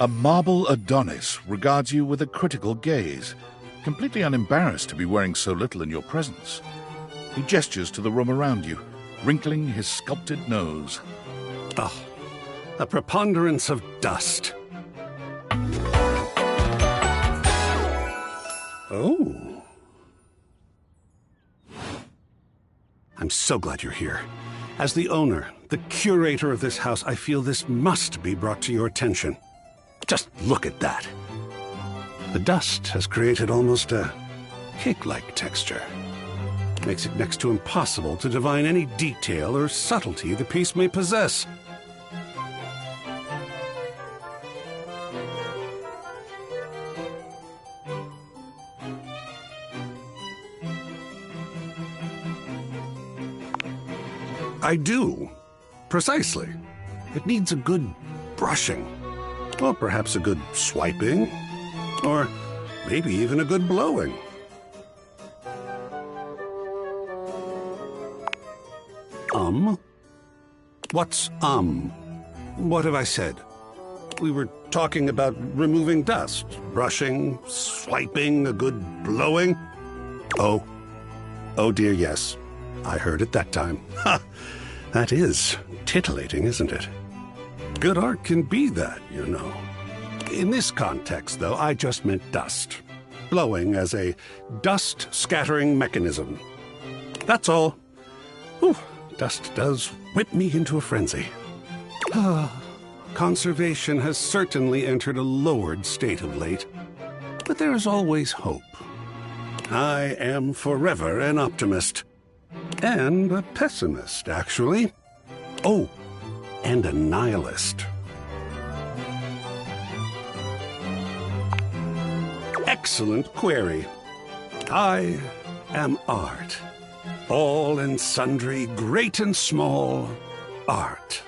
A marble Adonis regards you with a critical gaze, completely unembarrassed to be wearing so little in your presence. He gestures to the room around you, wrinkling his sculpted nose. Oh, a preponderance of dust. Oh. I'm so glad you're here. As the owner, the curator of this house, I feel this must be brought to your attention. Just look at that. The dust has created almost a cake-like texture. Makes it next to impossible to divine any detail or subtlety the piece may possess. I do. Precisely. It needs a good brushing. Or perhaps a good swiping. Or maybe even a good blowing. What's What have I said? We were talking about removing dust, brushing, swiping, a good blowing. Oh dear, yes. I heard it that time. Ha! That is titillating, isn't it? Good art can be that, you know. In this context, though, I just meant dust. Blowing as a dust-scattering mechanism. That's all. Whew, dust does whip me into a frenzy. Conservation has certainly entered a lowered state of late. But there is always hope. I am forever an optimist. And a pessimist, actually. Oh, and a nihilist. Excellent query. I am art. All and sundry, great and small, art.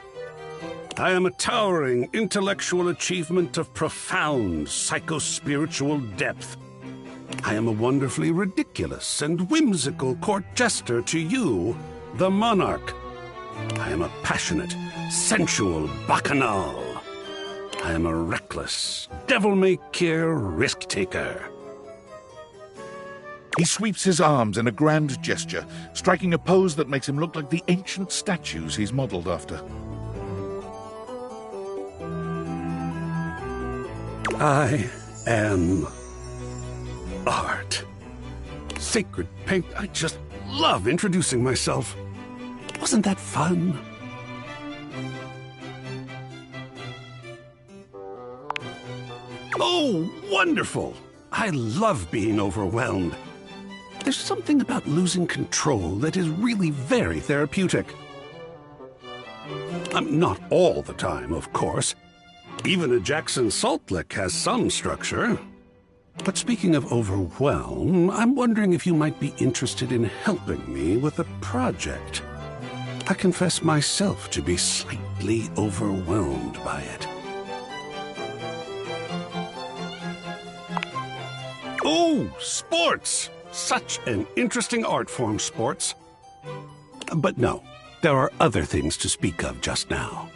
I am a towering intellectual achievement of profound psycho-spiritual depth. I am a wonderfully ridiculous and whimsical court jester to you, the monarch. I am a passionate, sensual bacchanal. I am a reckless, devil-may-care risk-taker. He sweeps his arms in a grand gesture, striking a pose that makes him look like the ancient statues he's modeled after. I am art. Sacred paint. I just love introducing myself. Wasn't that fun? Oh, wonderful! I love being overwhelmed. There's something about losing control that is really very therapeutic. Not all the time, of course. Even a Jackson Salt Lick has some structure. But speaking of overwhelm, I'm wondering if you might be interested in helping me with a project. I confess myself to be slightly overwhelmed by it. Oh, sports! Such an interesting art form, sports. But no, there are other things to speak of just now.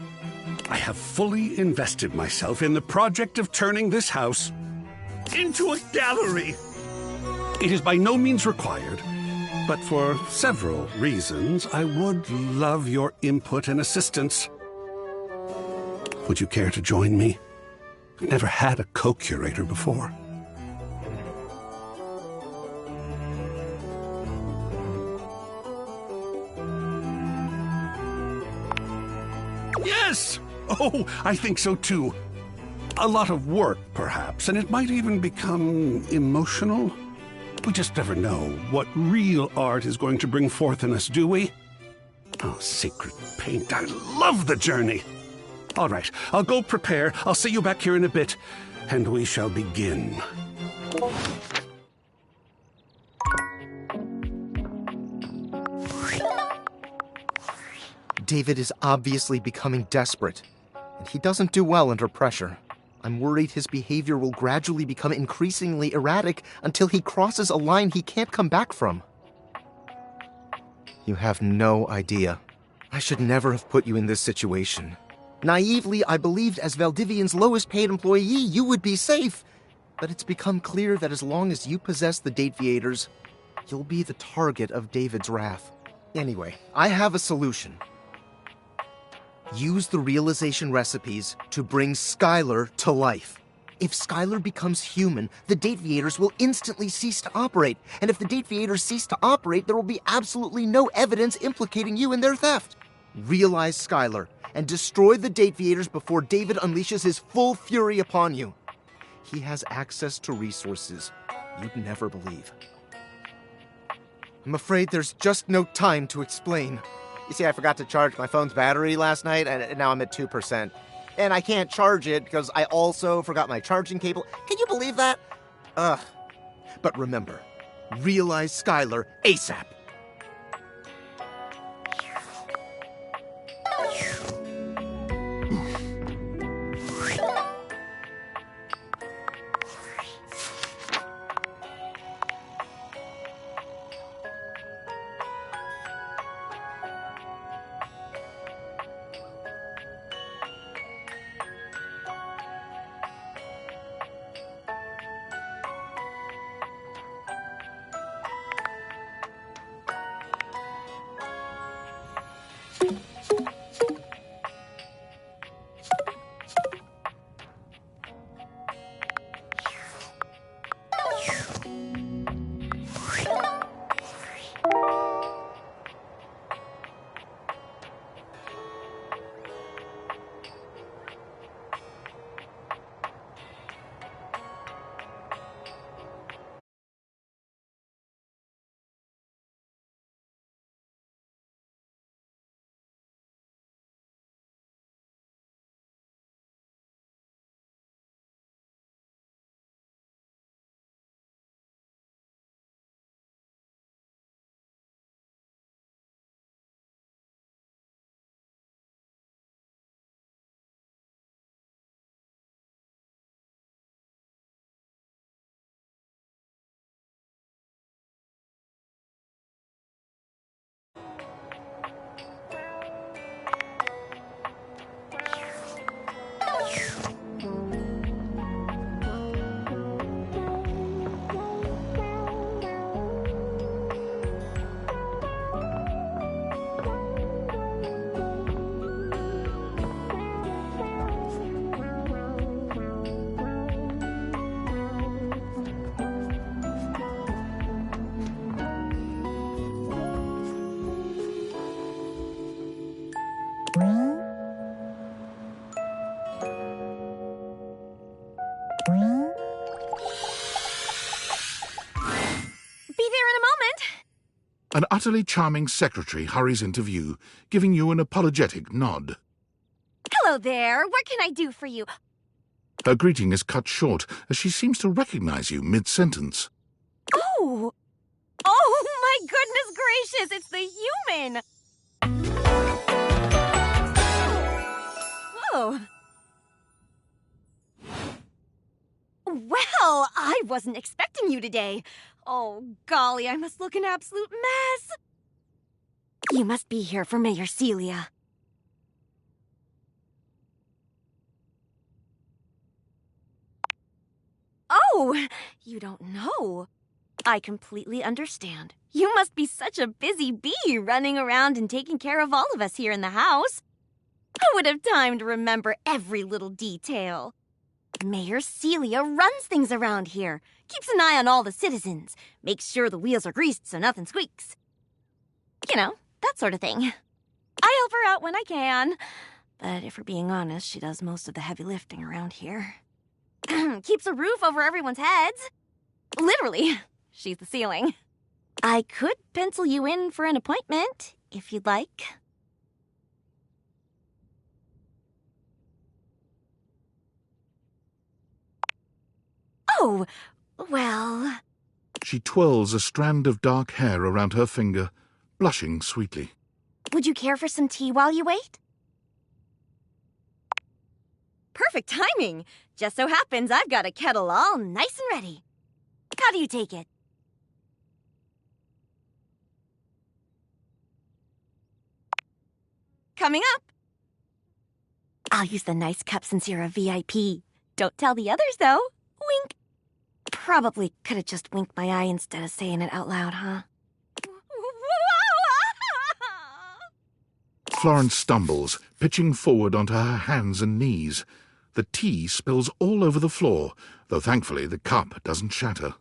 I have fully invested myself in the project of turning this house into a gallery. It is by no means required, but for several reasons, I would love your input and assistance. Would you care to join me? I've never had a co-curator before. Yes! Oh, I think so too. A lot of work, perhaps, and it might even become emotional. We just never know what real art is going to bring forth in us, do we? Oh, sacred paint, I love the journey. All right, I'll go prepare. I'll see you back here in a bit, and we shall begin. David is obviously becoming desperate, and he doesn't do well under pressure. I'm worried his behavior will gradually become increasingly erratic until he crosses a line he can't come back from. You have no idea. I should never have put you in this situation. Naively, I believed as Valdivian's lowest paid employee, you would be safe. But it's become clear that as long as you possess the Dateviators, you'll be the target of David's wrath. Anyway, I have a solution. Use the realization recipes to bring Skylar to life. If Skylar becomes human, the Dateviators will instantly cease to operate. And if the Dateviators cease to operate, there will be absolutely no evidence implicating you in their theft. Realize Skylar and destroy the Dateviators before David unleashes his full fury upon you. He has access to resources you'd never believe. I'm afraid there's just no time to explain. You see, I forgot to charge my phone's battery last night, and now I'm at 2%. And I can't charge it because I also forgot my charging cable. Can you believe that? Ugh. But remember, realize Skylar ASAP. An utterly charming secretary hurries into view, giving you an apologetic nod. Hello there. What can I do for you? Her greeting is cut short as she seems to recognize you mid-sentence. Oh! Oh, my goodness gracious! It's the human! Oh. Well, I wasn't expecting you today. Oh, golly, I must look an absolute mess. You must be here for Mayor Celia. Oh, you don't know. I completely understand. You must be such a busy bee running around and taking care of all of us here in the house. Who would have time to remember every little detail? Mayor Celia runs things around here, keeps an eye on all the citizens, makes sure the wheels are greased so nothing squeaks. You know, that sort of thing. I help her out when I can. But if we're being honest, she does most of the heavy lifting around here. Keeps a roof over everyone's heads. Literally, she's the ceiling. I could pencil you in for an appointment, if you'd like. Oh, well... She twirls a strand of dark hair around her finger, blushing sweetly. Would you care for some tea while you wait? Perfect timing! Just so happens I've got a kettle all nice and ready. How do you take it? Coming up! I'll use the nice cup since you're a VIP. Don't tell the others, though. Wink. Probably could have just winked my eye instead of saying it out loud, huh? Florence stumbles, pitching forward onto her hands and knees. The tea spills all over the floor, though thankfully the cup doesn't shatter.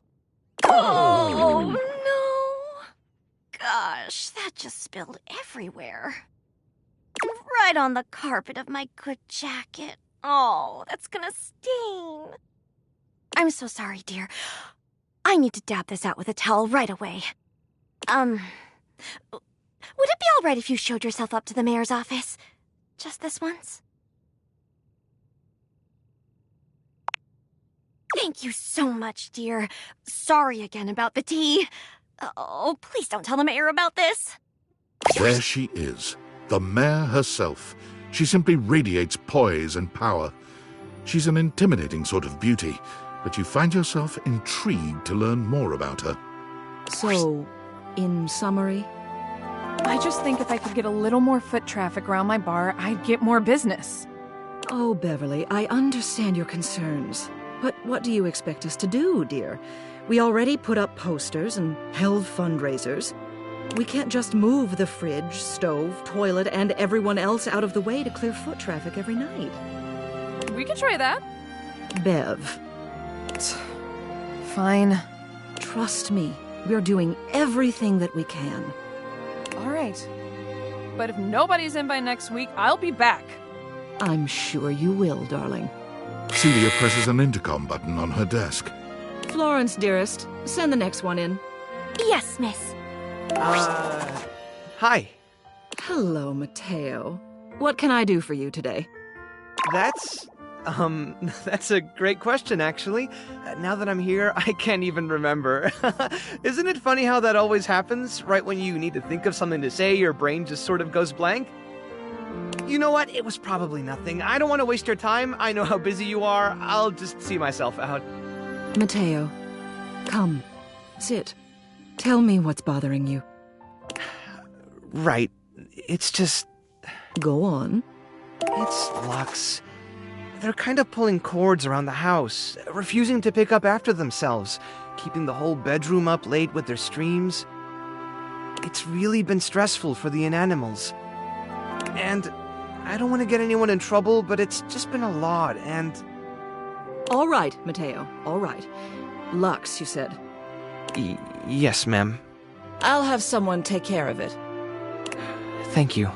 Oh, no. Gosh, that just spilled everywhere. Right on the carpet of my good jacket. Oh, that's gonna stain. I'm so sorry, dear. I need to dab this out with a towel right away. Would it be all right if you showed yourself up to the mayor's office? Just this once? Thank you so much, dear. Sorry again about the tea. Oh, please don't tell the mayor about this. There she is, the mayor herself. She simply radiates poise and power. She's an intimidating sort of beauty, but you find yourself intrigued to learn more about her. So, in summary? I just think if I could get a little more foot traffic around my bar, I'd get more business. Oh, Beverly, I understand your concerns. But what do you expect us to do, dear? We already put up posters and held fundraisers. We can't just move the fridge, stove, toilet, and everyone else out of the way to clear foot traffic every night. We can try that. Bev. Fine. Trust me, we're doing everything that we can. All right. But if nobody's in by next week, I'll be back. I'm sure you will, darling. Celia presses an intercom button on her desk. Florence, dearest, send the next one in. Yes, miss. Hi. Hello, Mateo. What can I do for you today? That's a great question, actually. Now that I'm here, I can't even remember. Isn't it funny how that always happens? Right when you need to think of something to say, your brain just sort of goes blank? You know what? It was probably nothing. I don't want to waste your time. I know how busy you are. I'll just see myself out. Mateo, come. Sit. Tell me what's bothering you. Right. It's just... Go on. It's Lux. They're kind of pulling cords around the house, refusing to pick up after themselves, keeping the whole bedroom up late with their streams. It's really been stressful for the inanimals. And I don't want to get anyone in trouble, but it's just been a lot, and... All right, Mateo, all right. Lux, you said. Yes, ma'am. I'll have someone take care of it. Thank you.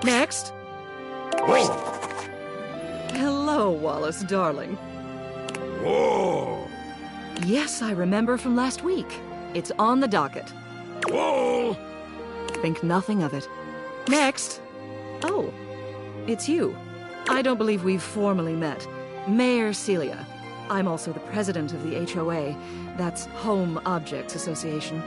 Next. Hello, Wallace, darling. Whoa! Yes, I remember from last week. It's on the docket. Whoa! Think nothing of it. Next. Oh, it's you. I don't believe we've formally met. Mayor Celia. I'm also the president of the HOA. That's Home Objects Association.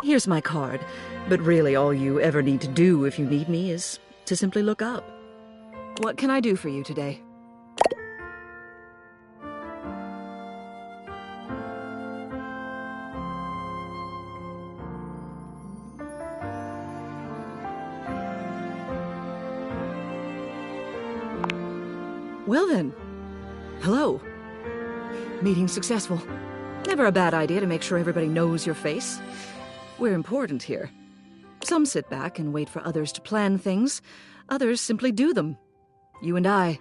Here's my card, but really all you ever need to do if you need me is to simply look up. What can I do for you today? Well then, hello. Meeting successful. Never a bad idea to make sure everybody knows your face. We're important here. Some sit back and wait for others to plan things. Others simply do them. You and I,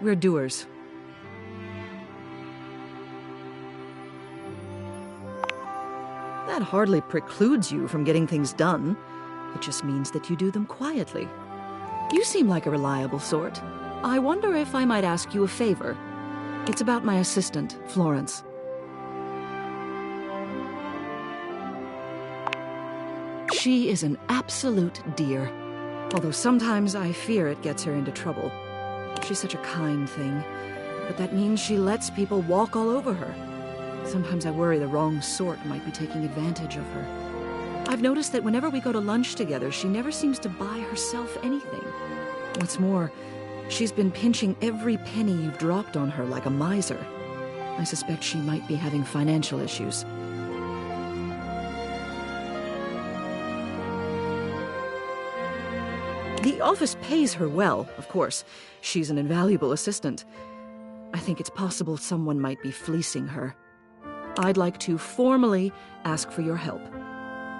we're doers. That hardly precludes you from getting things done. It just means that you do them quietly. You seem like a reliable sort. I wonder if I might ask you a favor. It's about my assistant, Florence. She is an absolute dear, although sometimes I fear it gets her into trouble. She's such a kind thing, but that means she lets people walk all over her. Sometimes I worry the wrong sort might be taking advantage of her. I've noticed that whenever we go to lunch together, she never seems to buy herself anything. What's more, she's been pinching every penny you've dropped on her like a miser. I suspect she might be having financial issues. The office pays her well, of course. She's an invaluable assistant. I think it's possible someone might be fleecing her. I'd like to formally ask for your help.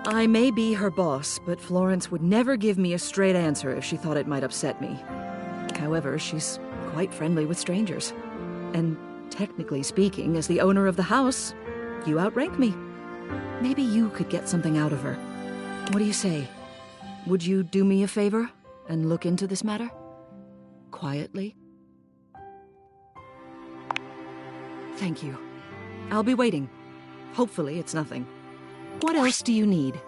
I may be her boss, but Florence would never give me a straight answer if she thought it might upset me. However, she's quite friendly with strangers. And technically speaking, as the owner of the house, you outrank me. Maybe you could get something out of her. What do you say? Would you do me a favor and look into this matter? Quietly? Thank you. I'll be waiting. Hopefully it's nothing. What else do you need?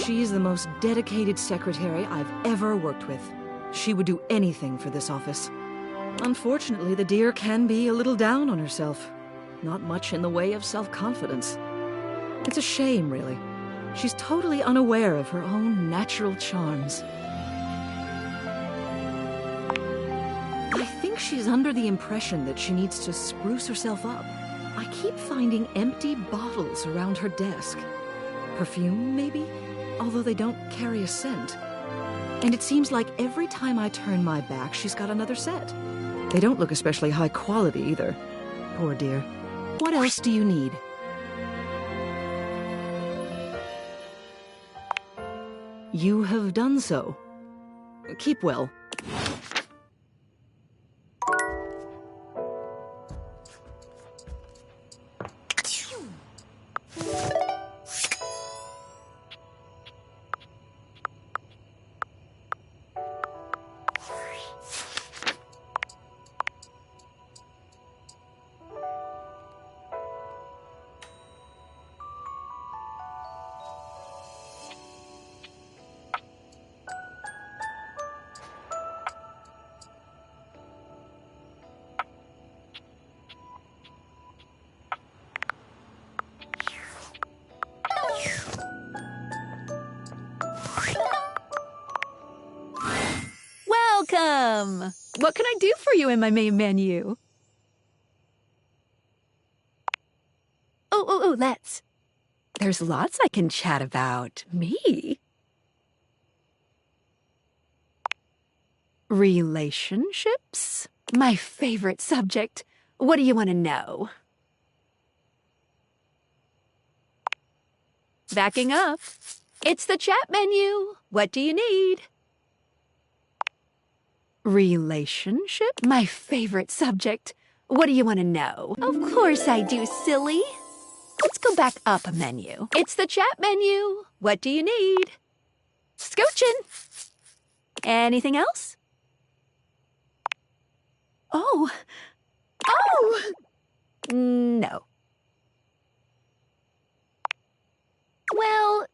She's the most dedicated secretary I've ever worked with. She would do anything for this office. Unfortunately, the dear can be a little down on herself. Not much in the way of self-confidence. It's a shame, really. She's totally unaware of her own natural charms. I think she's under the impression that she needs to spruce herself up. I keep finding empty bottles around her desk. Perfume, maybe? Although they don't carry a scent. And it seems like every time I turn my back, she's got another set. They don't look especially high quality either. Poor dear. What else do you need? You have done so. Keep well. Welcome! What can I do for you in my main menu? Oh, let's. There's lots I can chat about. Me? Relationships? My favorite subject. What do you want to know? Backing up. It's the chat menu. What do you need? Relationship? My favorite subject. What do you want to know? Of course I do, silly. Let's go back up a menu. It's the chat menu. What do you need? Scoochin'. Anything else? Oh. No. Well,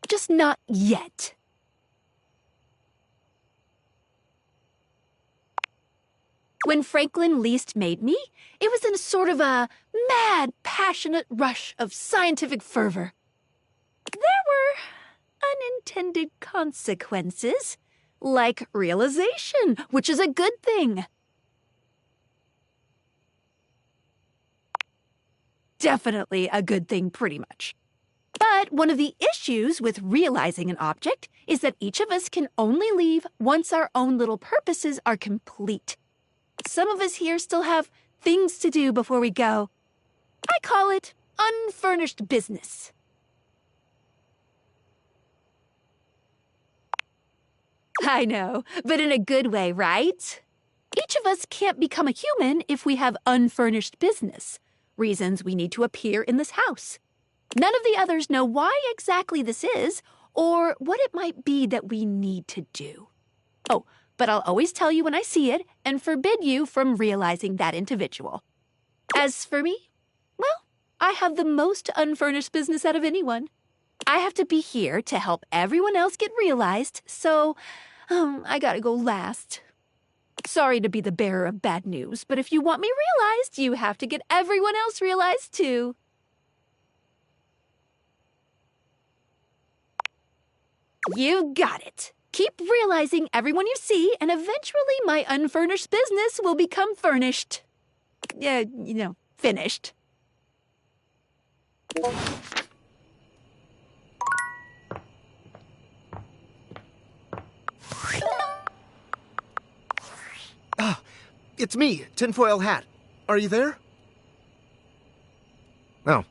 just not yet. When Franklin least made me, it was in a sort of a mad, passionate rush of scientific fervor. There were unintended consequences, like realization, which is a good thing. Definitely a good thing, pretty much. But one of the issues with realizing an object is that each of us can only leave once our own little purposes are complete. Some of us here still have things to do before we go. I call it unfurnished business. I know, but in a good way, right? Each of us can't become a human if we have unfurnished business, reasons we need to appear in this house. None of the others know why exactly this is, or what it might be that we need to do. Oh, but I'll always tell you when I see it and forbid you from realizing that individual. As for me, well, I have the most unfurnished business out of anyone. I have to be here to help everyone else get realized, so I gotta go last. Sorry to be the bearer of bad news, but if you want me realized, you have to get everyone else realized too. You got it. Keep realizing everyone you see, and eventually my unfurnished business will become furnished. finished. Ah, it's me, Tinfoil Hat. Are you there? Oh,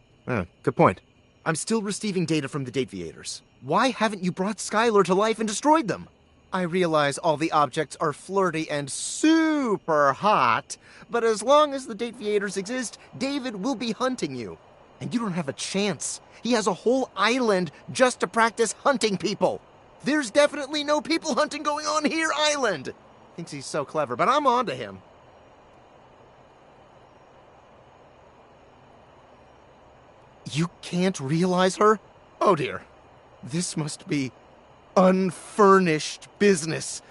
good point. I'm still receiving data from the Dateviators. Why haven't you brought Skylar to life and destroyed them? I realize all the objects are flirty and super hot, but as long as the Dateviators exist, David will be hunting you. And you don't have a chance. He has a whole island just to practice hunting people. There's definitely no people hunting going on here, Island. Thinks he's so clever, but I'm on to him. You can't realize her? Oh dear. This must be unfurnished business.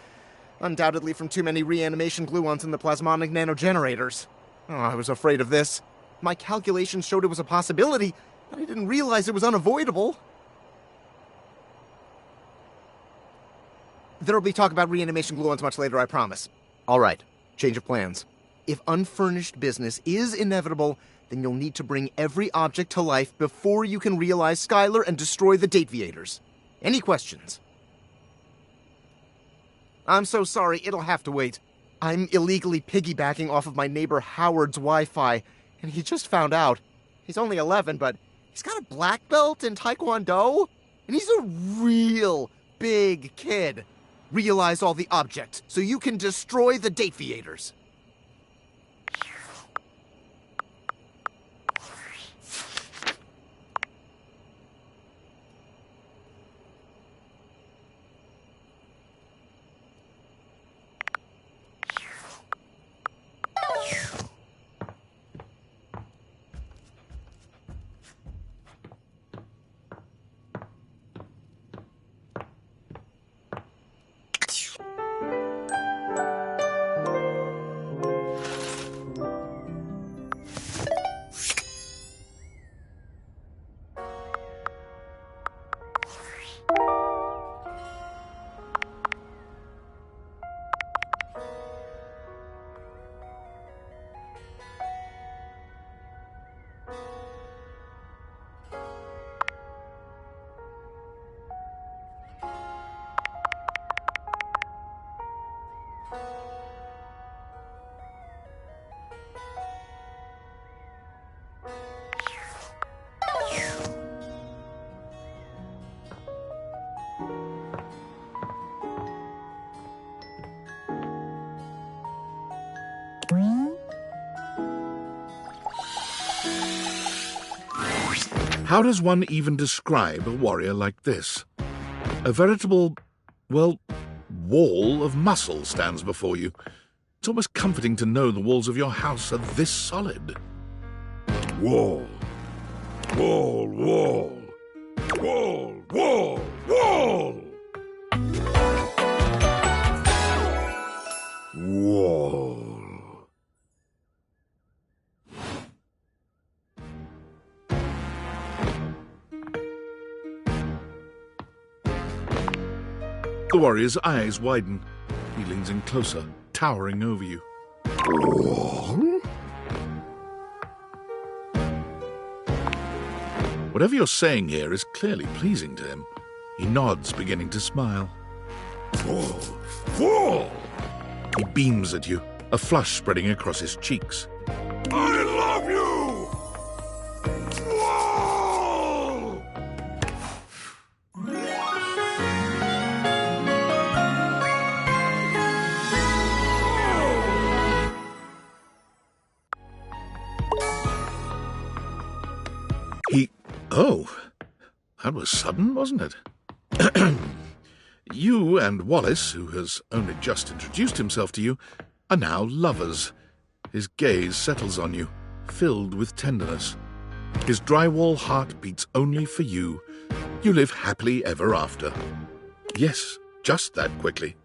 Undoubtedly from too many reanimation gluons in the plasmonic nanogenerators. Oh, I was afraid of this. My calculations showed it was a possibility, but I didn't realize it was unavoidable. There'll be talk about reanimation gluons much later, I promise. All right, change of plans. If unfurnished business is inevitable, then you'll need to bring every object to life before you can realize Skylar and destroy the Dateviators. Any questions? I'm so sorry, it'll have to wait. I'm illegally piggybacking off of my neighbor Howard's Wi-Fi, and he just found out. He's only 11, but he's got a black belt in Taekwondo, and he's a real big kid. Realize all the objects so you can destroy the Dateviators. How does one even describe a warrior like this? A veritable, well, wall of muscle stands before you. It's almost comforting to know the walls of your house are this solid. Wall. Wall, wall. Wall, wall, wall! Wall. The warrior's eyes widen. He leans in closer, towering over you. Whatever you're saying here is clearly pleasing to him. He nods, beginning to smile. Wall! He beams at you, a flush spreading across his cheeks. I love you! Wall! Oh, that was sudden, wasn't it? You and Wallace, who has only just introduced himself to you, are now lovers. His gaze settles on you, filled with tenderness. His drywall heart beats only for you. You live happily ever after. Yes, just that quickly.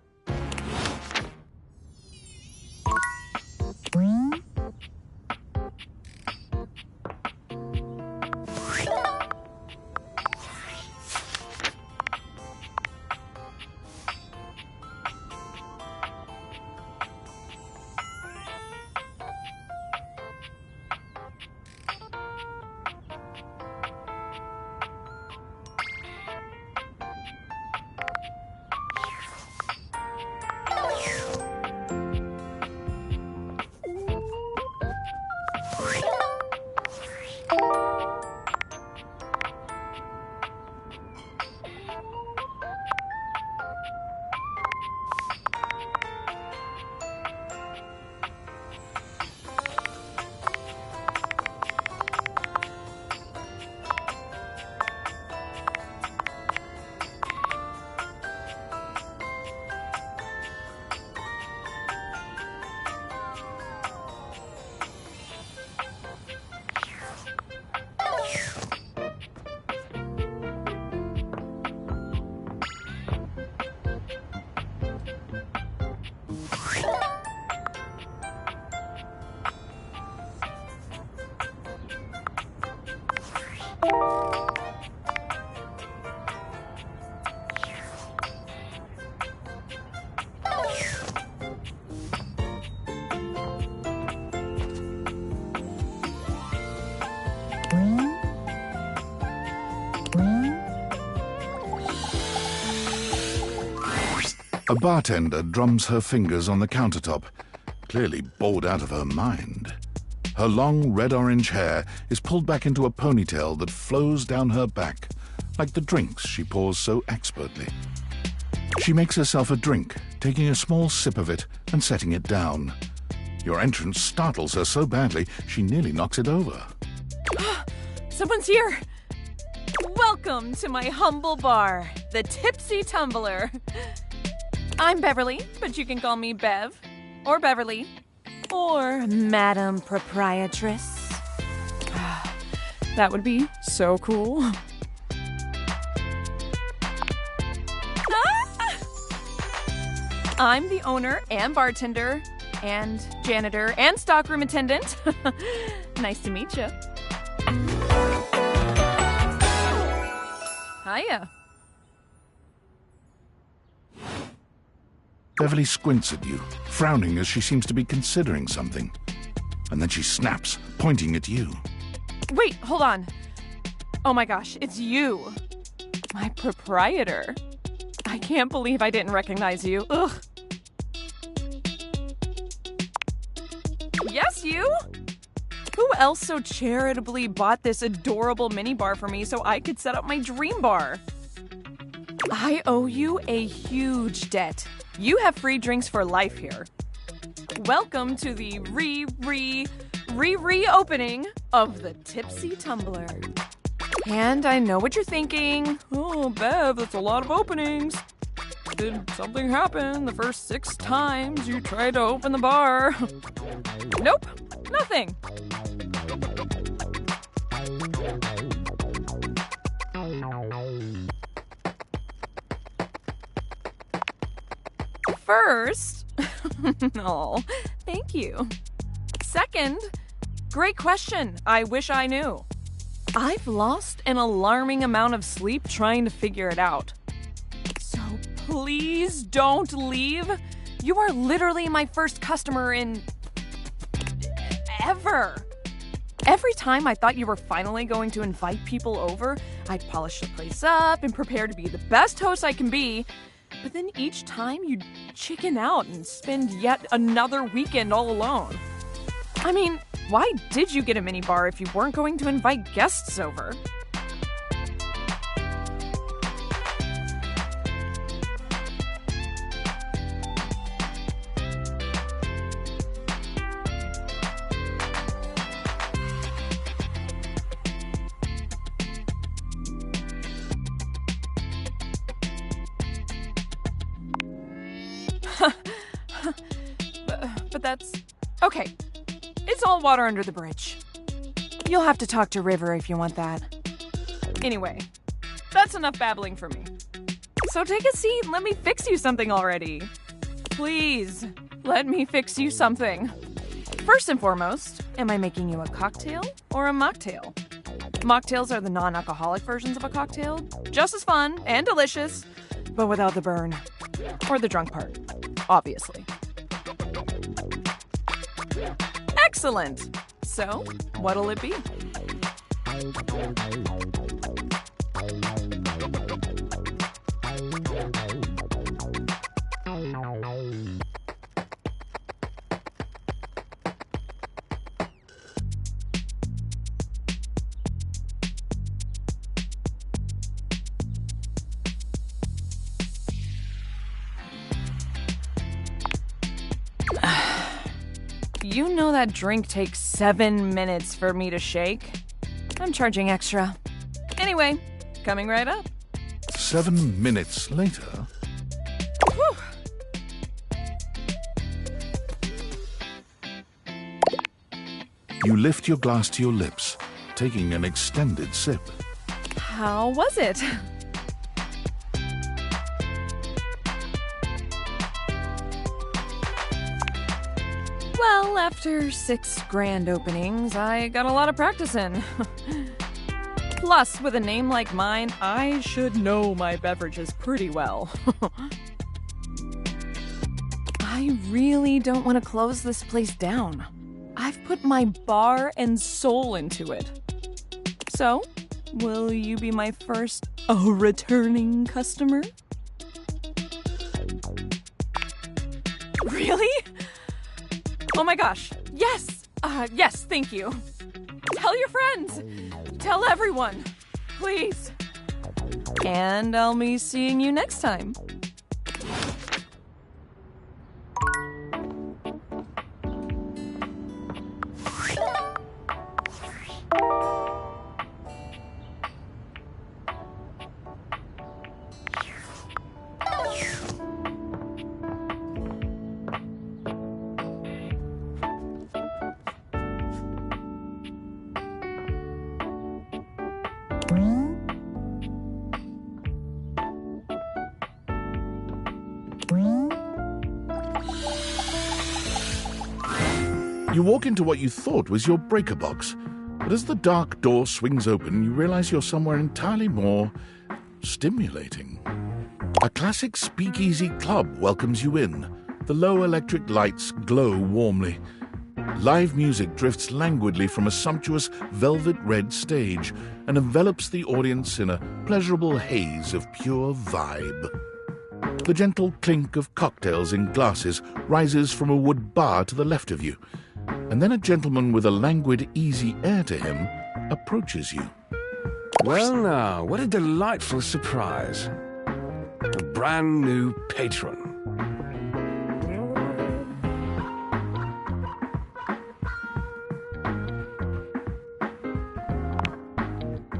A bartender drums her fingers on the countertop, clearly bored out of her mind. Her long red-orange hair is pulled back into a ponytail that flows down her back, like the drinks she pours so expertly. She makes herself a drink, taking a small sip of it and setting it down. Your entrance startles her so badly, she nearly knocks it over. Someone's here! Welcome to my humble bar, the Tipsy Tumbler. I'm Beverly, but you can call me Bev, or Beverly, or Madam Proprietress. That would be so cool. I'm the owner and bartender and janitor and stockroom attendant. Nice to meet you. Hiya. Beverly squints at you, frowning as she seems to be considering something. And then she snaps, pointing at you. Wait, hold on. Oh my gosh, it's you. My proprietor. I can't believe I didn't recognize you. Ugh. Yes, you? Who else so charitably bought this adorable minibar for me so I could set up my dream bar? I owe you a huge debt. You have free drinks for life here. Welcome to the reopening of the Tipsy Tumbler. And I know what you're thinking. Oh, Bev, that's a lot of openings. Did something happen the first 6 times you tried to open the bar? Nope, nothing. First, oh, thank you. Second, great question. I wish I knew. I've lost an alarming amount of sleep trying to figure it out. So please don't leave. You are literally my first customer in ever. Every time I thought you were finally going to invite people over, I'd polish the place up and prepare to be the best host I can be. But then each time you'd chicken out and spend yet another weekend all alone. I mean, why did you get a minibar if you weren't going to invite guests over? But that's... okay. It's all water under the bridge. You'll have to talk to River if you want that. Anyway, that's enough babbling for me. So take a seat and let me fix you something already. Please, let me fix you something. First and foremost, am I making you a cocktail or a mocktail? Mocktails are the non-alcoholic versions of a cocktail. Just as fun and delicious, but without the burn. Or the drunk part, obviously. Excellent! So, what'll it be? You know that drink takes 7 minutes for me to shake? I'm charging extra. Anyway, coming right up. 7 minutes later... Whew. You lift your glass to your lips, taking an extended sip. How was it? Well, after 6 grand openings, I got a lot of practice in. Plus, with a name like mine, I should know my beverages pretty well. I really don't want to close this place down. I've put my bar and soul into it. So, will you be my first returning customer? Really? Oh my gosh. Yes. Yes, thank you. Tell your friends. Tell everyone. Please. And I'll be seeing you next time. You walk into what you thought was your breaker box, but as the dark door swings open, you realize you're somewhere entirely more stimulating. A classic speakeasy club welcomes you in. The low electric lights glow warmly. Live music drifts languidly from a sumptuous velvet red stage and envelops the audience in a pleasurable haze of pure vibe. The gentle clink of cocktails in glasses rises from a wood bar to the left of you, and then a gentleman with a languid, easy air to him approaches you. Well now, what a delightful surprise. A brand new patron.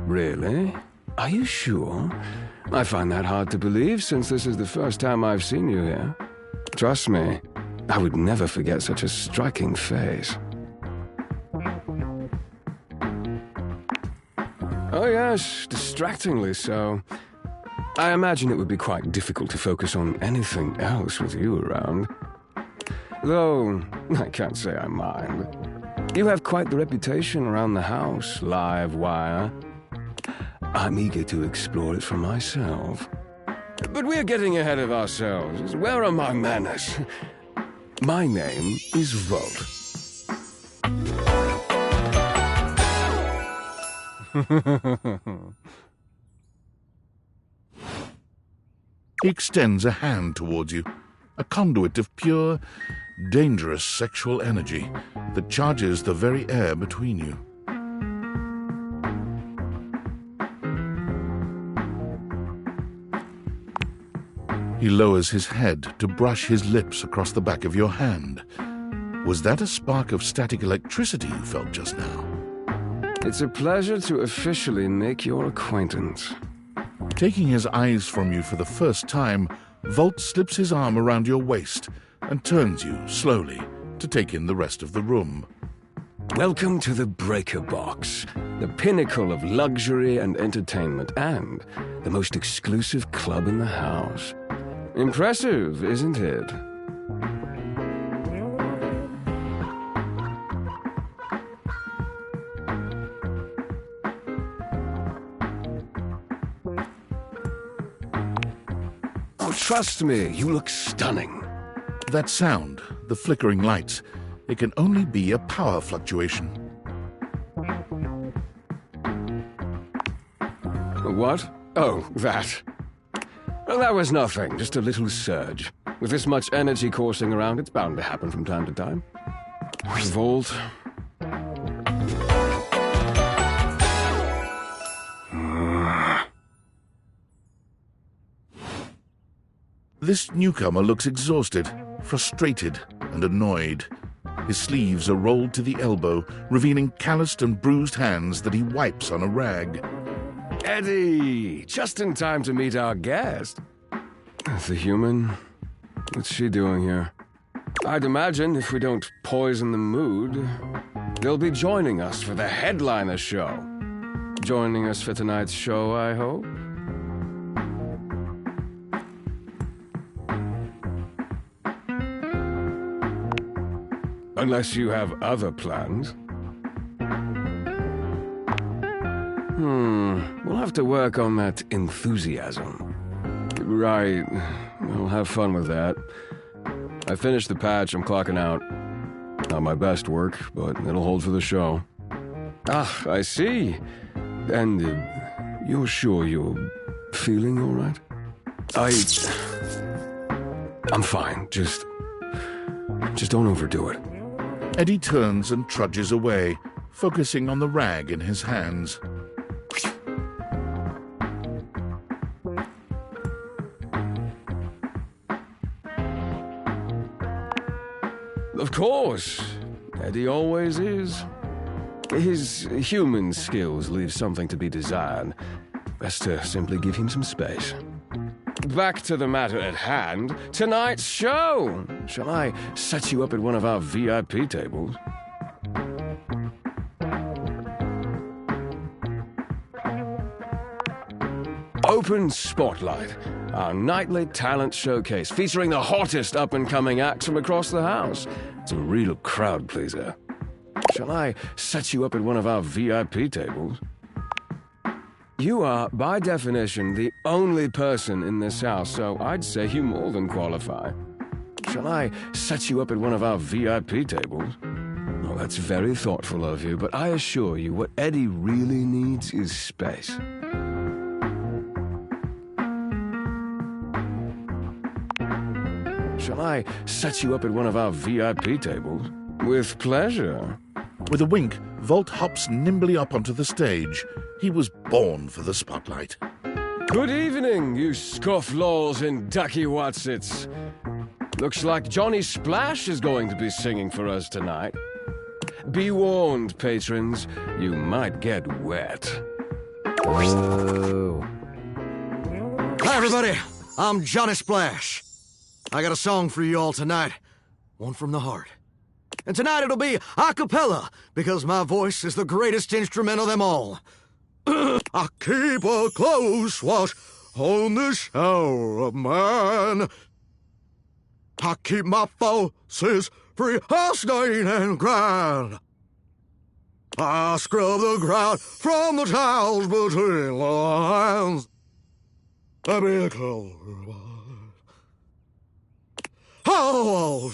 Really? Are you sure? I find that hard to believe since this is the first time I've seen you here. Trust me, I would never forget such a striking face. Oh yes, distractingly so. I imagine it would be quite difficult to focus on anything else with you around. Though, I can't say I mind. You have quite the reputation around the house, live wire. I'm eager to explore it for myself. But we're getting ahead of ourselves. Where are my manners? My name is Volt. He extends a hand towards you, a conduit of pure, dangerous sexual energy that charges the very air between you. He lowers his head to brush his lips across the back of your hand. Was that a spark of static electricity you felt just now? It's a pleasure to officially make your acquaintance. Taking his eyes from you for the first time, Volt slips his arm around your waist and turns you slowly to take in the rest of the room. Welcome to the Breaker Box, the pinnacle of luxury and entertainment, and the most exclusive club in the house. Impressive, isn't it? Oh, trust me, you look stunning. That sound, the flickering lights, it can only be a power fluctuation. What? Oh, that. Well, that was nothing, just a little surge. With this much energy coursing around, it's bound to happen from time to time. Volt. This newcomer looks exhausted, frustrated, and annoyed. His sleeves are rolled to the elbow, revealing calloused and bruised hands that he wipes on a rag. Eddie! Just in time to meet our guest. The human? What's she doing here? I'd imagine if we don't poison the mood, they'll be joining us for the headliner show. Joining us for tonight's show, I hope? Unless you have other plans. We'll have to work on that enthusiasm. Right. We'll have fun with that. I finished the patch, I'm clocking out. Not my best work, but it'll hold for the show. Ah, I see. And you're sure you're feeling all right? I'm fine. Just don't overdo it. Eddie turns and trudges away, focusing on the rag in his hands. Of course. Eddie always is. His human skills leave something to be desired. Best to simply give him some space. Back to the matter at hand. Tonight's show! Shall I set you up at one of our VIP tables? Open Spotlight, our nightly talent showcase featuring the hottest up-and-coming acts from across the house. It's a real crowd pleaser. Shall I set you up at one of our VIP tables? You are, by definition, the only person in this house, so I'd say you more than qualify. Shall I set you up at one of our VIP tables? Oh, that's very thoughtful of you, but I assure you what Eddie really needs is space. Shall I set you up at one of our VIP tables? With pleasure. With a wink, Volt hops nimbly up onto the stage. He was born for the spotlight. Good evening, you scofflaws and ducky watsits. Looks like Johnny Splash is going to be singing for us tonight. Be warned, patrons, you might get wet. Oh. Hi, everybody. I'm Johnny Splash. I got a song for you all tonight. One from the heart. And tonight it'll be a cappella, because my voice is the greatest instrument of them all. I keep a close watch on this shower of mine. I keep my forces free of stain and grind. I scrub the ground from the tiles between lines. I be a closer. Oh,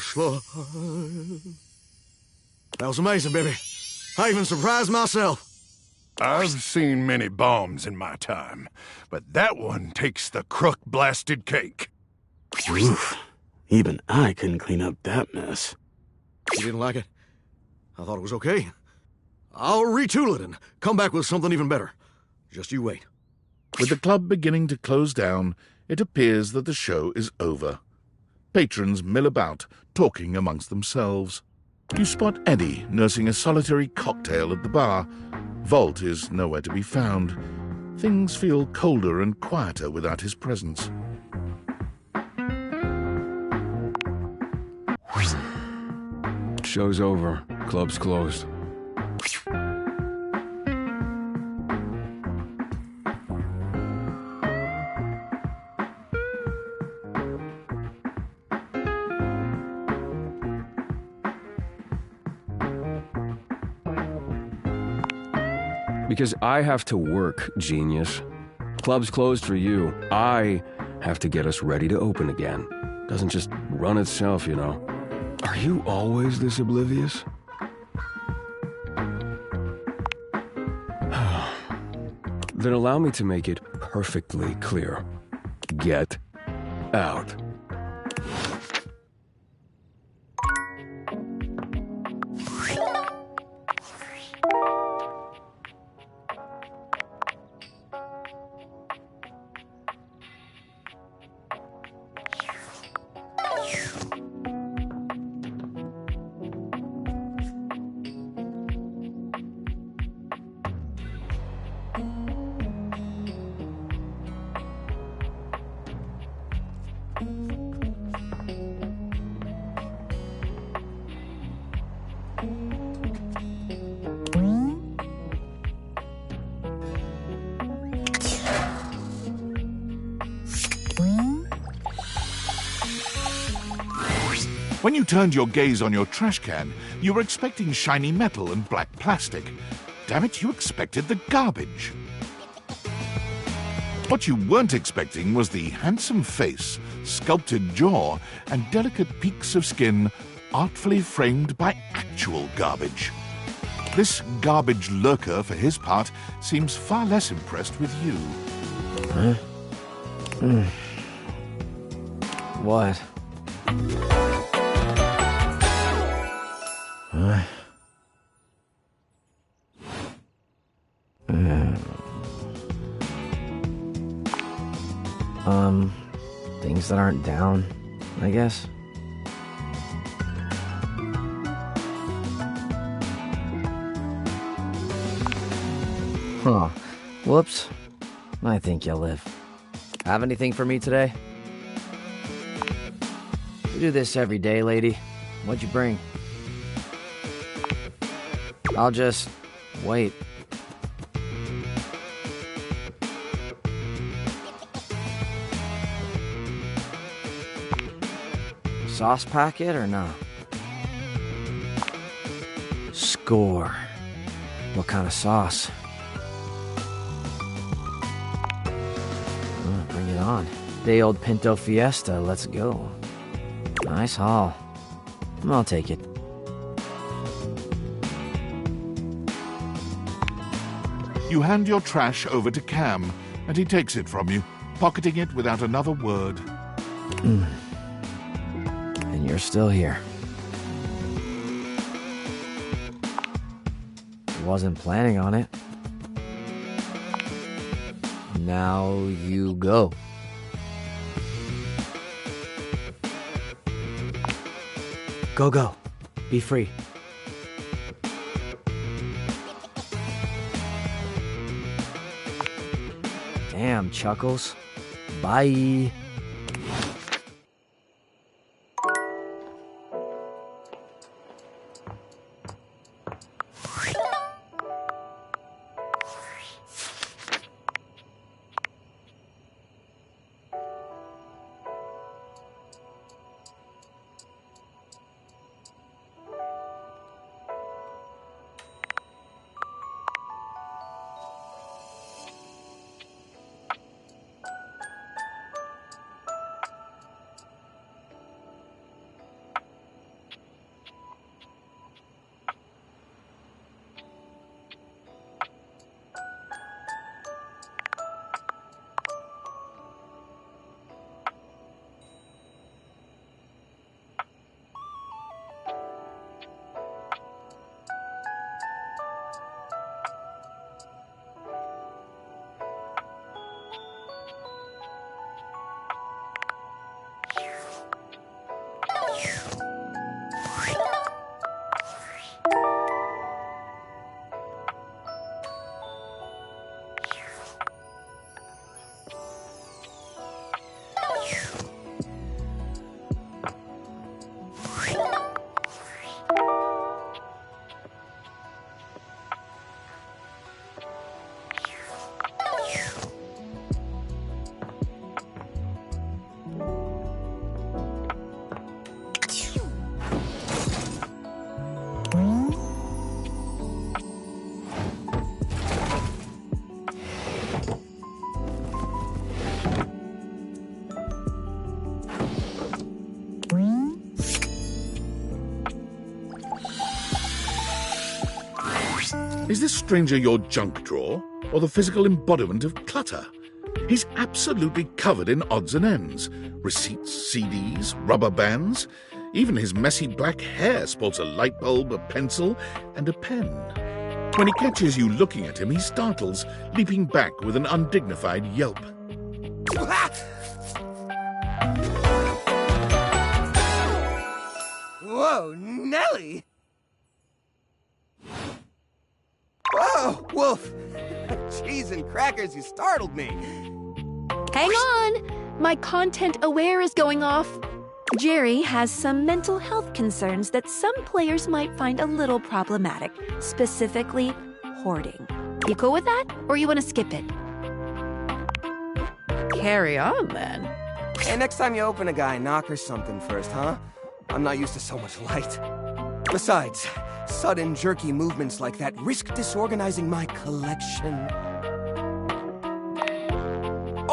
that was amazing, baby. I even surprised myself. I've seen many bombs in my time, but that one takes the crook-blasted cake. Oof. Even I couldn't clean up that mess. You didn't like it? I thought it was okay. I'll retool it and come back with something even better. Just you wait. With the club beginning to close down, it appears that the show is over. Patrons mill about, talking amongst themselves. You spot Eddie nursing a solitary cocktail at the bar. Volt is nowhere to be found. Things feel colder and quieter without his presence. Show's over. Club's closed. Because I have to work, genius. Club's closed for you. I have to get us ready to open again. Doesn't just run itself, you know. Are you always this oblivious? Then allow me to make it perfectly clear. Get out. When you turned your gaze on your trash can, you were expecting shiny metal and black plastic. Damn it, you expected the garbage. What you weren't expecting was the handsome face, sculpted jaw, and delicate peaks of skin artfully framed by actual garbage. This garbage lurker, for his part, seems far less impressed with you. Huh? What? Huh? Things that aren't down, I guess. Huh. Whoops. I think you'll live. Have anything for me today? You do this every day, lady. What'd you bring? I'll just wait. Sauce packet or no? Score. What kind of sauce? Oh, bring it on. Day old Pinto Fiesta, let's go. Nice haul. I'll take it. You hand your trash over to Cam, and he takes it from you, pocketing it without another word. And you're still here. Wasn't planning on it. Now you go. Go. Be free. Damn, Chuckles. Bye. Is this stranger your junk drawer, or the physical embodiment of clutter? He's absolutely covered in odds and ends. Receipts, CDs, rubber bands. Even his messy black hair sports a light bulb, a pencil, and a pen. When he catches you looking at him, he startles, leaping back with an undignified yelp. Whoa, Nelly! Whoa, Wolf! Cheese and crackers, you startled me. Hang on! My content aware is going off. Jerry has some mental health concerns that some players might find a little problematic, specifically hoarding. You cool with that, or you want to skip it? Carry on, then. Hey, next time you open a guy, knock or something first, huh? I'm not used to so much light. Besides, sudden jerky movements like that risk disorganizing my collection.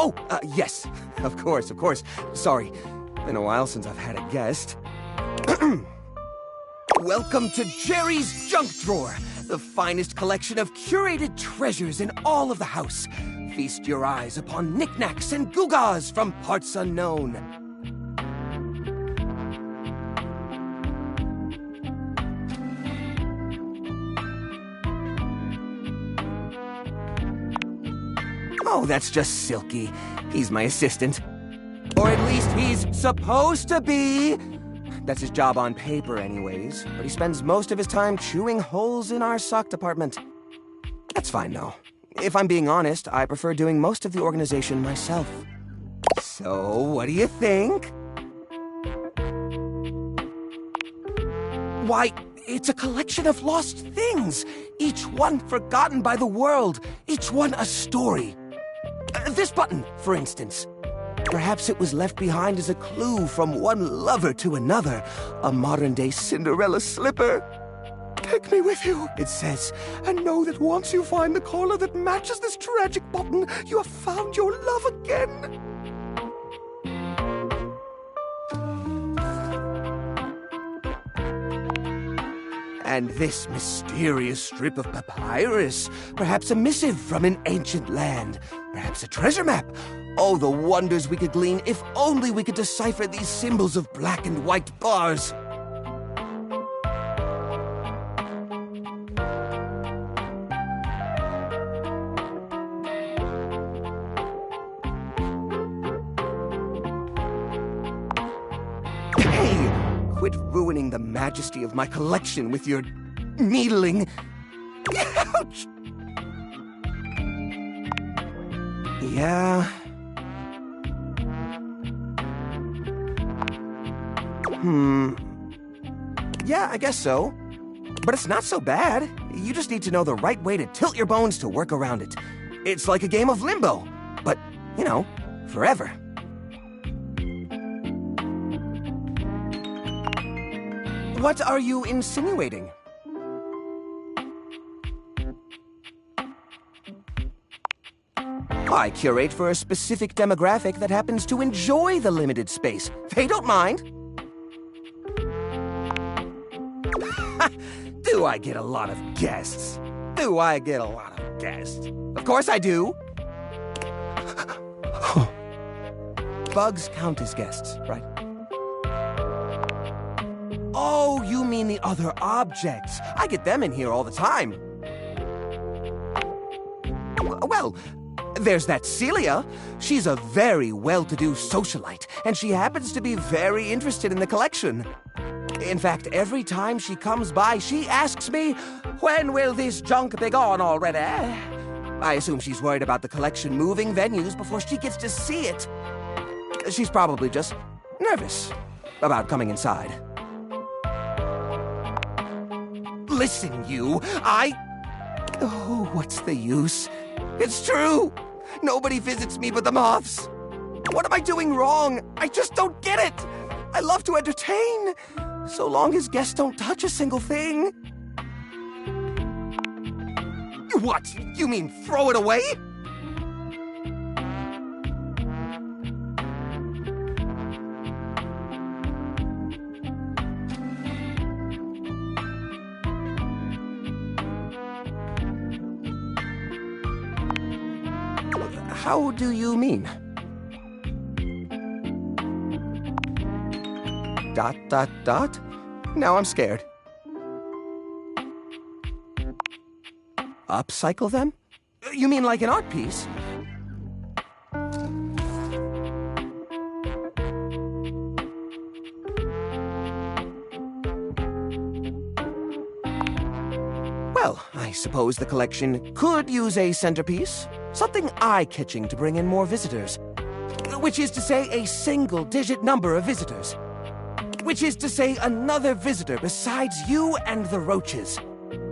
Oh, yes. Of course. Sorry. Been a while since I've had a guest. Welcome to Jerry's Junk Drawer, the finest collection of curated treasures in all of the house. Feast your eyes upon knickknacks and gewgaws from parts unknown. Oh, that's just Silky. He's my assistant. Or at least he's supposed to be. That's his job on paper anyways, but he spends most of his time chewing holes in our sock department. That's fine though. If I'm being honest, I prefer doing most of the organization myself. So, what do you think? Why, it's a collection of lost things, each one forgotten by the world, each one a story. This button, for instance. Perhaps it was left behind as a clue from one lover to another, a modern-day Cinderella slipper. Take me with you, it says, and know that once you find the collar that matches this tragic button, you have found your love again. And this mysterious strip of papyrus, perhaps a missive from an ancient land, perhaps a treasure map. Oh, the wonders we could glean if only we could decipher these symbols of black and white bars. Hey, quit ruining the majesty of my collection with your needling. Ouch! Yeah. Yeah, I guess so. But it's not so bad. You just need to know the right way to tilt your bones to work around it. It's like a game of limbo, but, you know, forever. What are you insinuating? I curate for a specific demographic that happens to enjoy the limited space. They don't mind. Do I get a lot of guests? Of course I do. Bugs count as guests, right? Oh, you mean the other objects. I get them in here all the time. Well, there's that Celia. She's a very well-to-do socialite, and she happens to be very interested in the collection. In fact, every time she comes by, she asks me, when will this junk be gone already? I assume she's worried about the collection moving venues before she gets to see it. She's probably just nervous about coming inside. Listen, you, Oh, what's the use? It's true! Nobody visits me but the moths. What am I doing wrong? I just don't get it! I love to entertain, so long as guests don't touch a single thing. What? You mean throw it away? How do you mean? ... Now I'm scared. Upcycle them? You mean like an art piece? Well, I suppose the collection could use a centerpiece. Something eye-catching to bring in more visitors. Which is to say a single-digit number of visitors. Which is to say another visitor besides you and the roaches.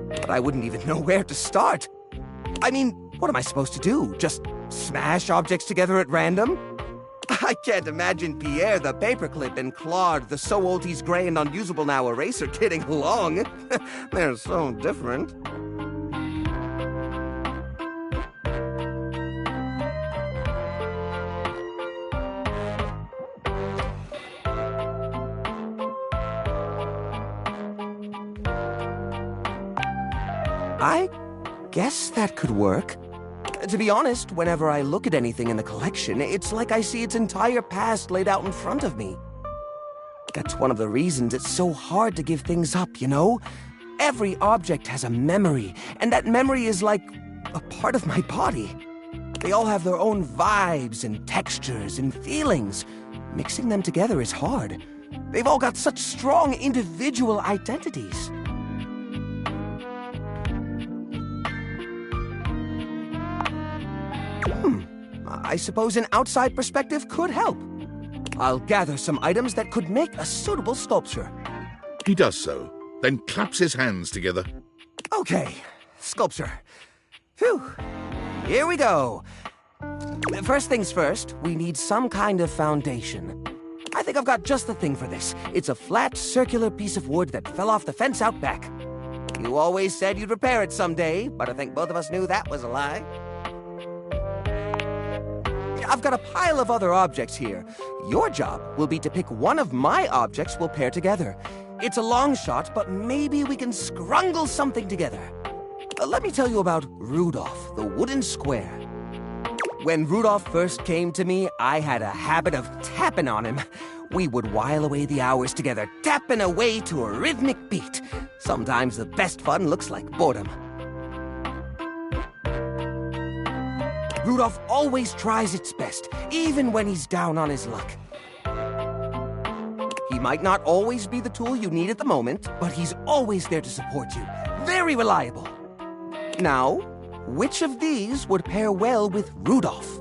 But I wouldn't even know where to start. I mean, what am I supposed to do? Just smash objects together at random? I can't imagine Pierre the paperclip and Claude the so old he's gray and unusable now eraser getting along. They're so different. I guess that could work. To be honest, whenever I look at anything in the collection, it's like I see its entire past laid out in front of me. That's one of the reasons it's so hard to give things up, you know? Every object has a memory, and that memory is like a part of my body. They all have their own vibes and textures and feelings. Mixing them together is hard. They've all got such strong individual identities. I suppose an outside perspective could help. I'll gather some items that could make a suitable sculpture. He does so, then claps his hands together. Okay, sculpture. Phew. Here we go. First things first, we need some kind of foundation. I think I've got just the thing for this. It's a flat, circular piece of wood that fell off the fence out back. You always said you'd repair it someday, but I think both of us knew that was a lie. I've got a pile of other objects here. Your job will be to pick one of my objects we'll pair together. It's a long shot, but maybe we can scrungle something together. Let me tell you about Rudolph, the wooden square. When Rudolph first came to me, I had a habit of tapping on him. We would while away the hours together, tapping away to a rhythmic beat. Sometimes the best fun looks like boredom. Rudolph always tries its best, even when he's down on his luck. He might not always be the tool you need at the moment, but he's always there to support you. Very reliable. Now, which of these would pair well with Rudolph?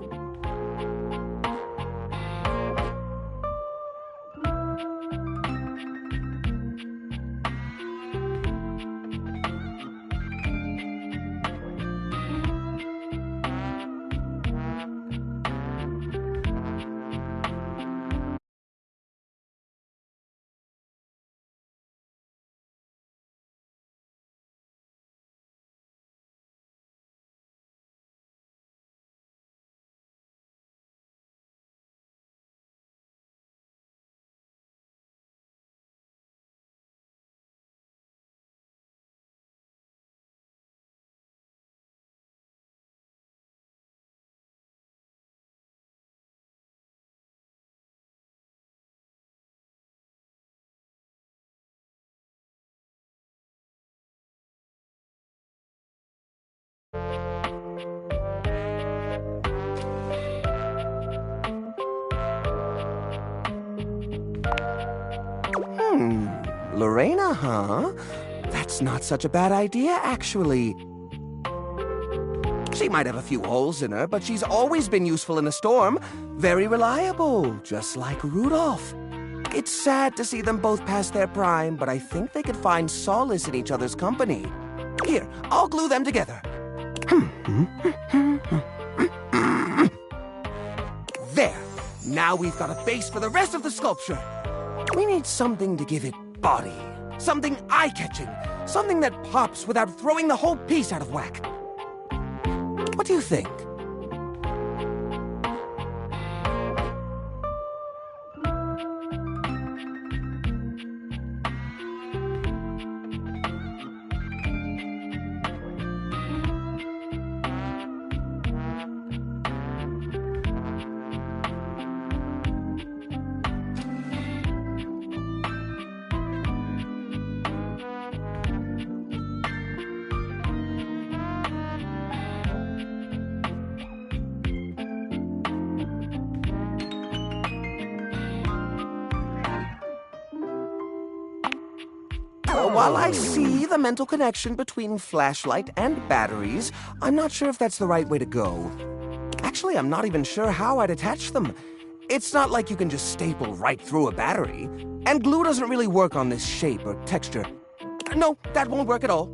Lorena, huh? That's not such a bad idea, actually. She might have a few holes in her, but she's always been useful in a storm. Very reliable, just like Rudolph. It's sad to see them both past their prime, but I think they could find solace in each other's company. Here, I'll glue them together. There! Now we've got a base for the rest of the sculpture. We need something to give it body. Something eye-catching. Something that pops without throwing the whole piece out of whack. What do you think? While I see the mental connection between flashlight and batteries, I'm not sure if that's the right way to go. Actually, I'm not even sure how I'd attach them. It's not like you can just staple right through a battery. And glue doesn't really work on this shape or texture. No, that won't work at all.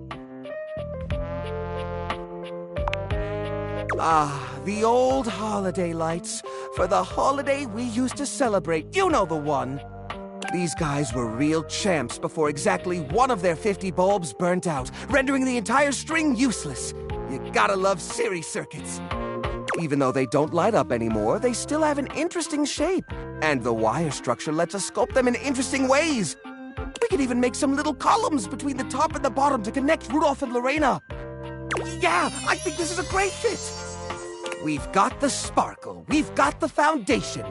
Ah, the old holiday lights. For the holiday we used to celebrate. You know the one. These guys were real champs before exactly one of their 50 bulbs burnt out, rendering the entire string useless. You gotta love series circuits. Even though they don't light up anymore, they still have an interesting shape. And the wire structure lets us sculpt them in interesting ways. We could even make some little columns between the top and the bottom to connect Rudolph and Lorena. Yeah, I think this is a great fit. We've got the sparkle, we've got the foundation,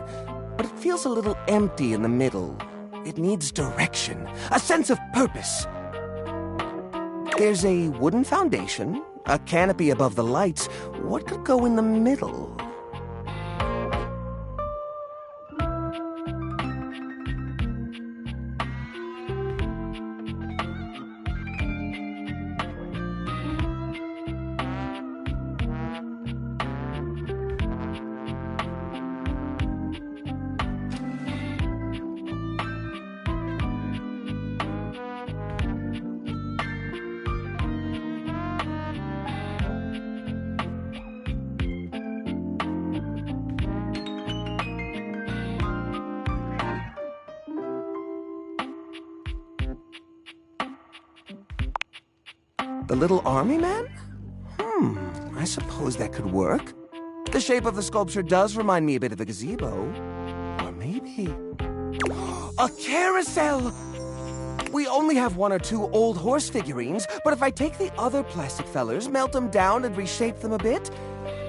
but it feels a little empty in the middle. It needs direction, a sense of purpose. There's a wooden foundation, a canopy above the lights. What could go in the middle? The little army man? I suppose that could work. The shape of the sculpture does remind me a bit of a gazebo. Or maybe... a carousel! We only have 1 or 2 old horse figurines, but if I take the other plastic fellers, melt them down, and reshape them a bit,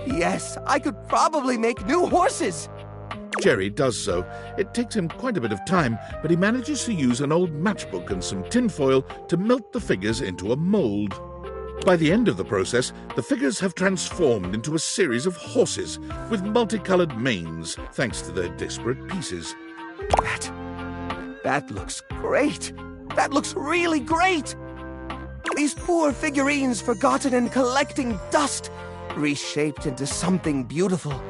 yes, I could probably make new horses! Jerry does so. It takes him quite a bit of time, but he manages to use an old matchbook and some tinfoil to melt the figures into a mould. By the end of the process, the figures have transformed into a series of horses with multicolored manes, thanks to their disparate pieces. That looks great! That looks really great! These poor figurines forgotten and collecting dust, reshaped into something beautiful.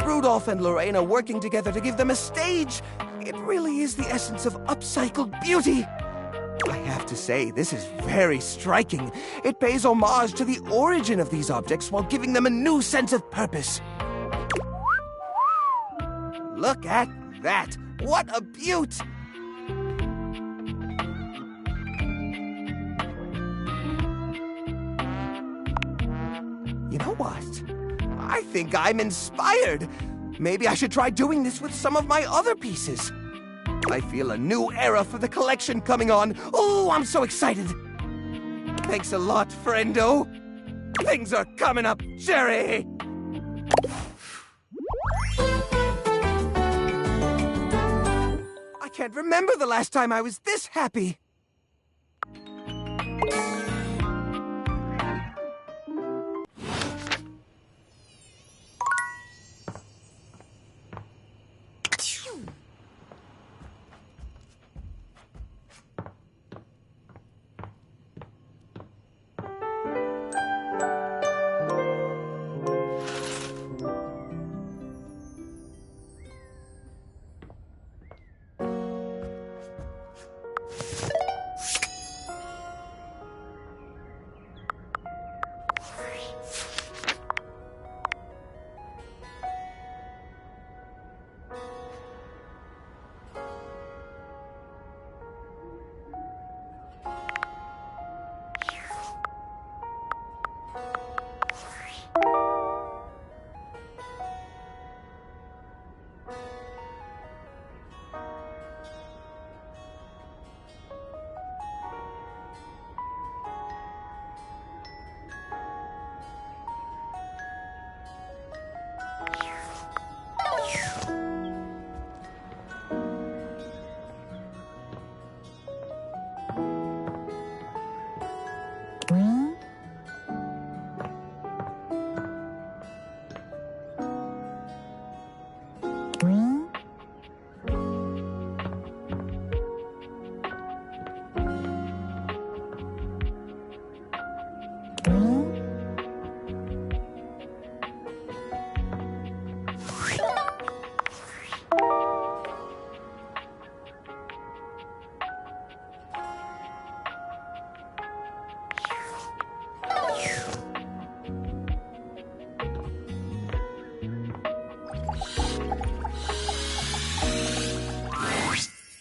Rudolph and Lorena working together to give them a stage. It really is the essence of upcycled beauty. I have to say, this is very striking. It pays homage to the origin of these objects while giving them a new sense of purpose. Look at that! What a beaut! You know what? I think I'm inspired. Maybe I should try doing this with some of my other pieces. I feel a new era for the collection coming on. Oh, I'm so excited. Thanks a lot, friendo. Things are coming up, Jerry. I can't remember the last time I was this happy.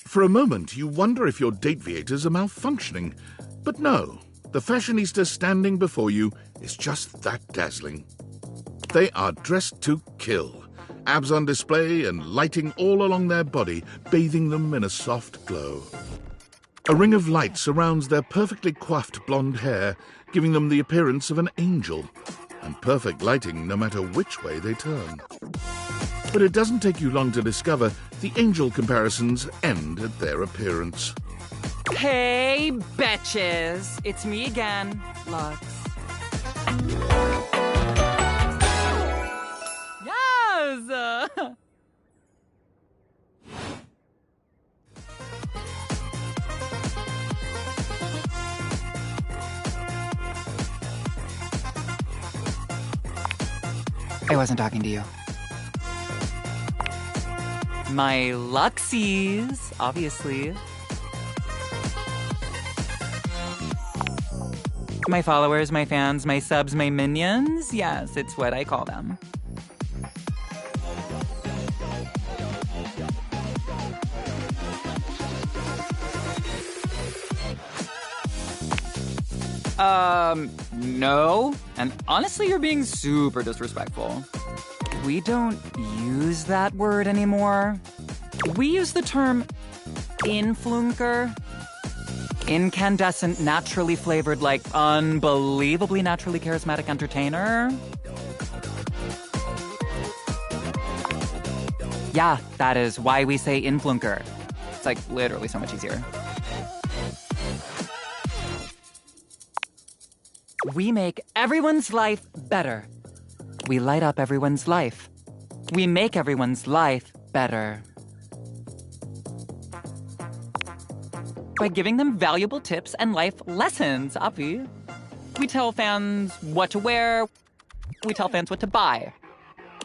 For a moment, you wonder if your Dateviators are malfunctioning. But no, the fashionista standing before you is just that dazzling. They are dressed to kill, abs on display and lighting all along their body, bathing them in a soft glow. A ring of light surrounds their perfectly coiffed blonde hair, giving them the appearance of an angel, and perfect lighting no matter which way they turn. But it doesn't take you long to discover the angel comparisons end at their appearance. Hey, betches! It's me again, Lux. Yes! I wasn't talking to you. My Luxies, obviously. My followers, my fans, my subs, my minions. Yes, it's what I call them. No. And honestly, you're being super disrespectful. We don't use that word anymore. We use the term influencer. Incandescent, naturally flavored, like unbelievably naturally charismatic entertainer. Yeah, that is why we say influencer. It's like literally so much easier. We make everyone's life better. We light up everyone's life. We make everyone's life better. By giving them valuable tips and life lessons, Avi. We tell fans what to wear. We tell fans what to buy.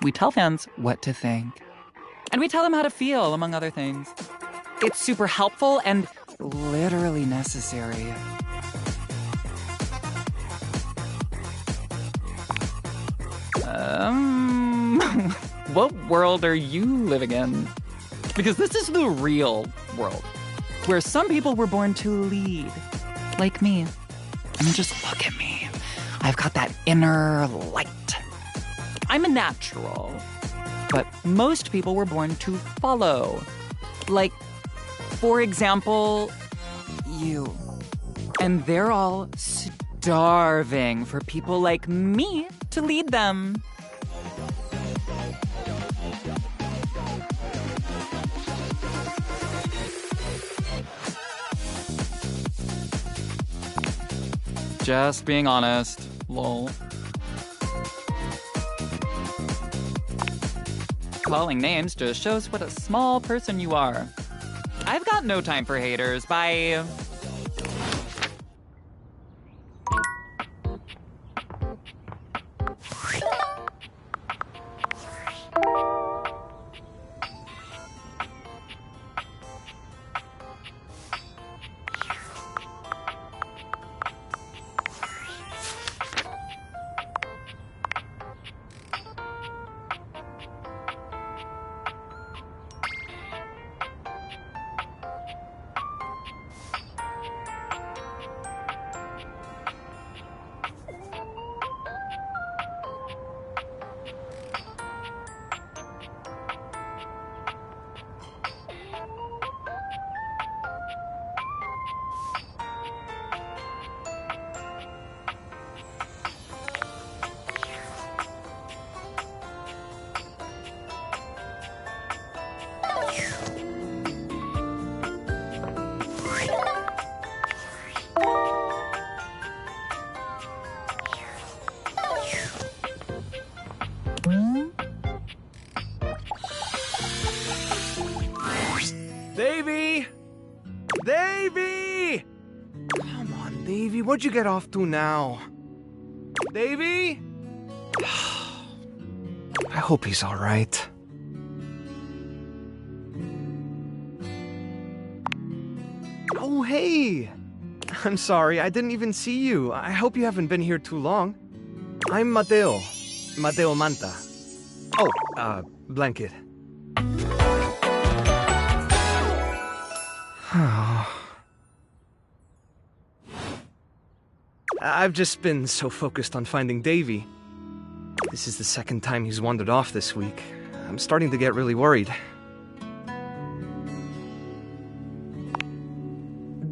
We tell fans what to think. And we tell them how to feel, among other things. It's super helpful and literally necessary. What world are you living in? Because this is the real world, where some people were born to lead, like me. I mean, just look at me. I've got that inner light. I'm a natural. But most people were born to follow. Like, for example, you. And they're all starving for people like me to lead them. Just being honest, lol. Calling names just shows what a small person you are. I've got no time for haters. Bye. Davey! Davey! Come on, Davey, what'd you get off to now? Davey? I hope he's all right. Oh, hey! I'm sorry, I didn't even see you. I hope you haven't been here too long. I'm Mateo. Mateo Manta. Oh, Blanket. I've just been so focused on finding Davey. This is the second time he's wandered off this week. I'm starting to get really worried.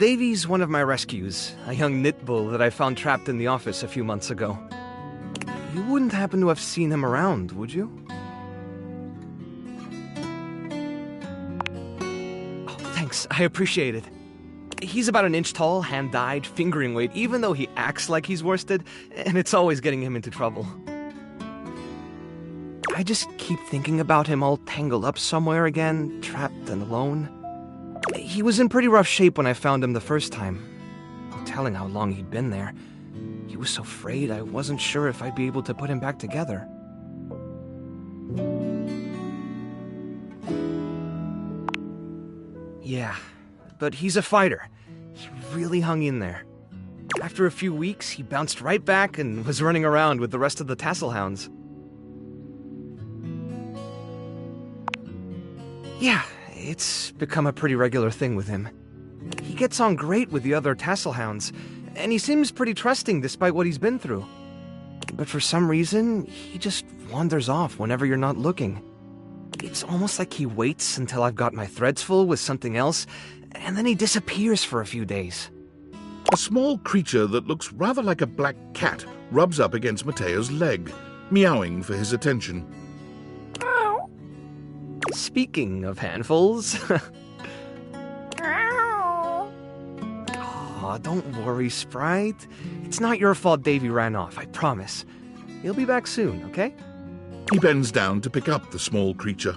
Davy's one of my rescues, a young Nitbull that I found trapped in the office a few months ago. You wouldn't happen to have seen him around, would you? Oh, thanks. I appreciate it. He's about 1 inch tall, hand-dyed, fingering weight, even though he acts like he's worsted, and it's always getting him into trouble. I just keep thinking about him all tangled up somewhere again, trapped and alone. He was in pretty rough shape when I found him the first time. No telling how long he'd been there. He was so frayed I wasn't sure if I'd be able to put him back together. Yeah, but he's a fighter. He really hung in there. After a few weeks, he bounced right back and was running around with the rest of the Tasselhounds. Yeah, it's become a pretty regular thing with him. He gets on great with the other Tasselhounds, and he seems pretty trusting despite what he's been through. But for some reason, he just wanders off whenever you're not looking. It's almost like he waits until I've got my threads full with something else, and then he disappears for a few days. A small creature that looks rather like a black cat rubs up against Mateo's leg, meowing for his attention. Speaking of handfuls... Aw, don't worry, Sprite. It's not your fault Davy ran off, I promise. He'll be back soon, okay? He bends down to pick up the small creature.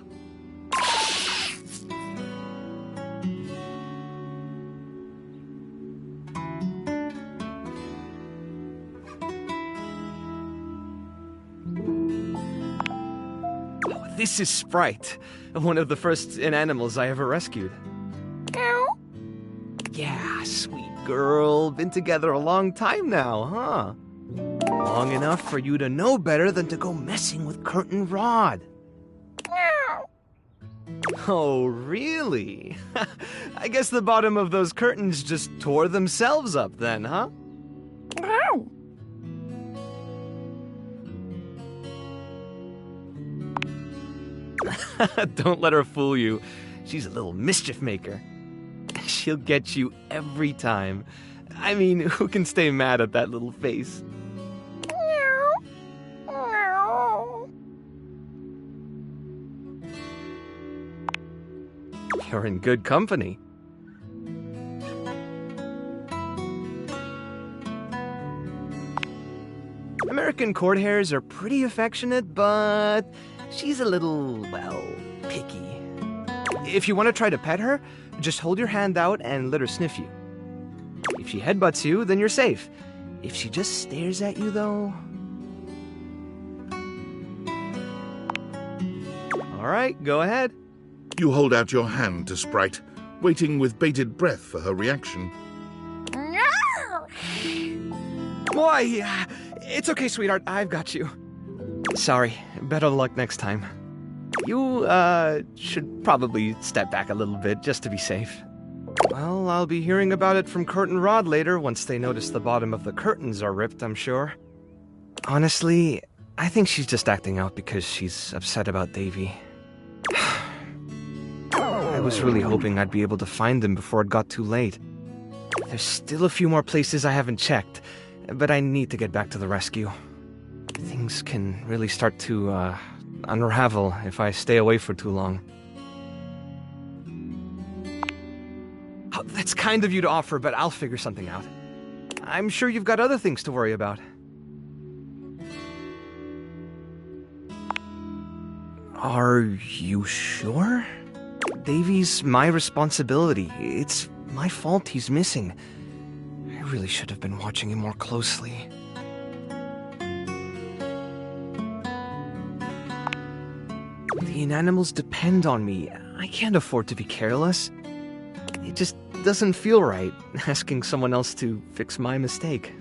This is Sprite, one of the first animals I ever rescued. Yeah, sweet girl. Been together a long time now, huh? Long enough for you to know better than to go messing with Curtain Rod. Oh, really? I guess the bottom of those curtains just tore themselves up then, huh? Don't let her fool you. She's a little mischief maker. She'll get you every time. I mean, who can stay mad at that little face? You're in good company. American court hares are pretty affectionate, but she's a little, well, picky. If you want to try to pet her, just hold your hand out and let her sniff you. If she headbutts you, then you're safe. If she just stares at you, though... All right, go ahead. You hold out your hand to Sprite, waiting with bated breath for her reaction. Boy, it's okay, sweetheart. I've got you. Sorry. Better luck next time. You, should probably step back a little bit just to be safe. Well, I'll be hearing about it from Curtain Rod later once they notice the bottom of the curtains are ripped, I'm sure. Honestly, I think she's just acting out because she's upset about Davy. I was really hoping I'd be able to find him before it got too late. There's still a few more places I haven't checked, but I need to get back to the rescue. Things can really start to, unravel if I stay away for too long. Oh, that's kind of you to offer, but I'll figure something out. I'm sure you've got other things to worry about. Are you sure? Davy's my responsibility. It's my fault he's missing. I really should have been watching him more closely. The inanimals depend on me. I can't afford to be careless. It just doesn't feel right, asking someone else to fix my mistake.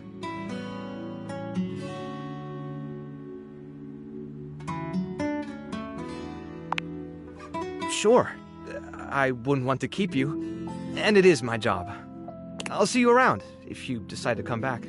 Sure. I wouldn't want to keep you. And it is my job. I'll see you around if you decide to come back.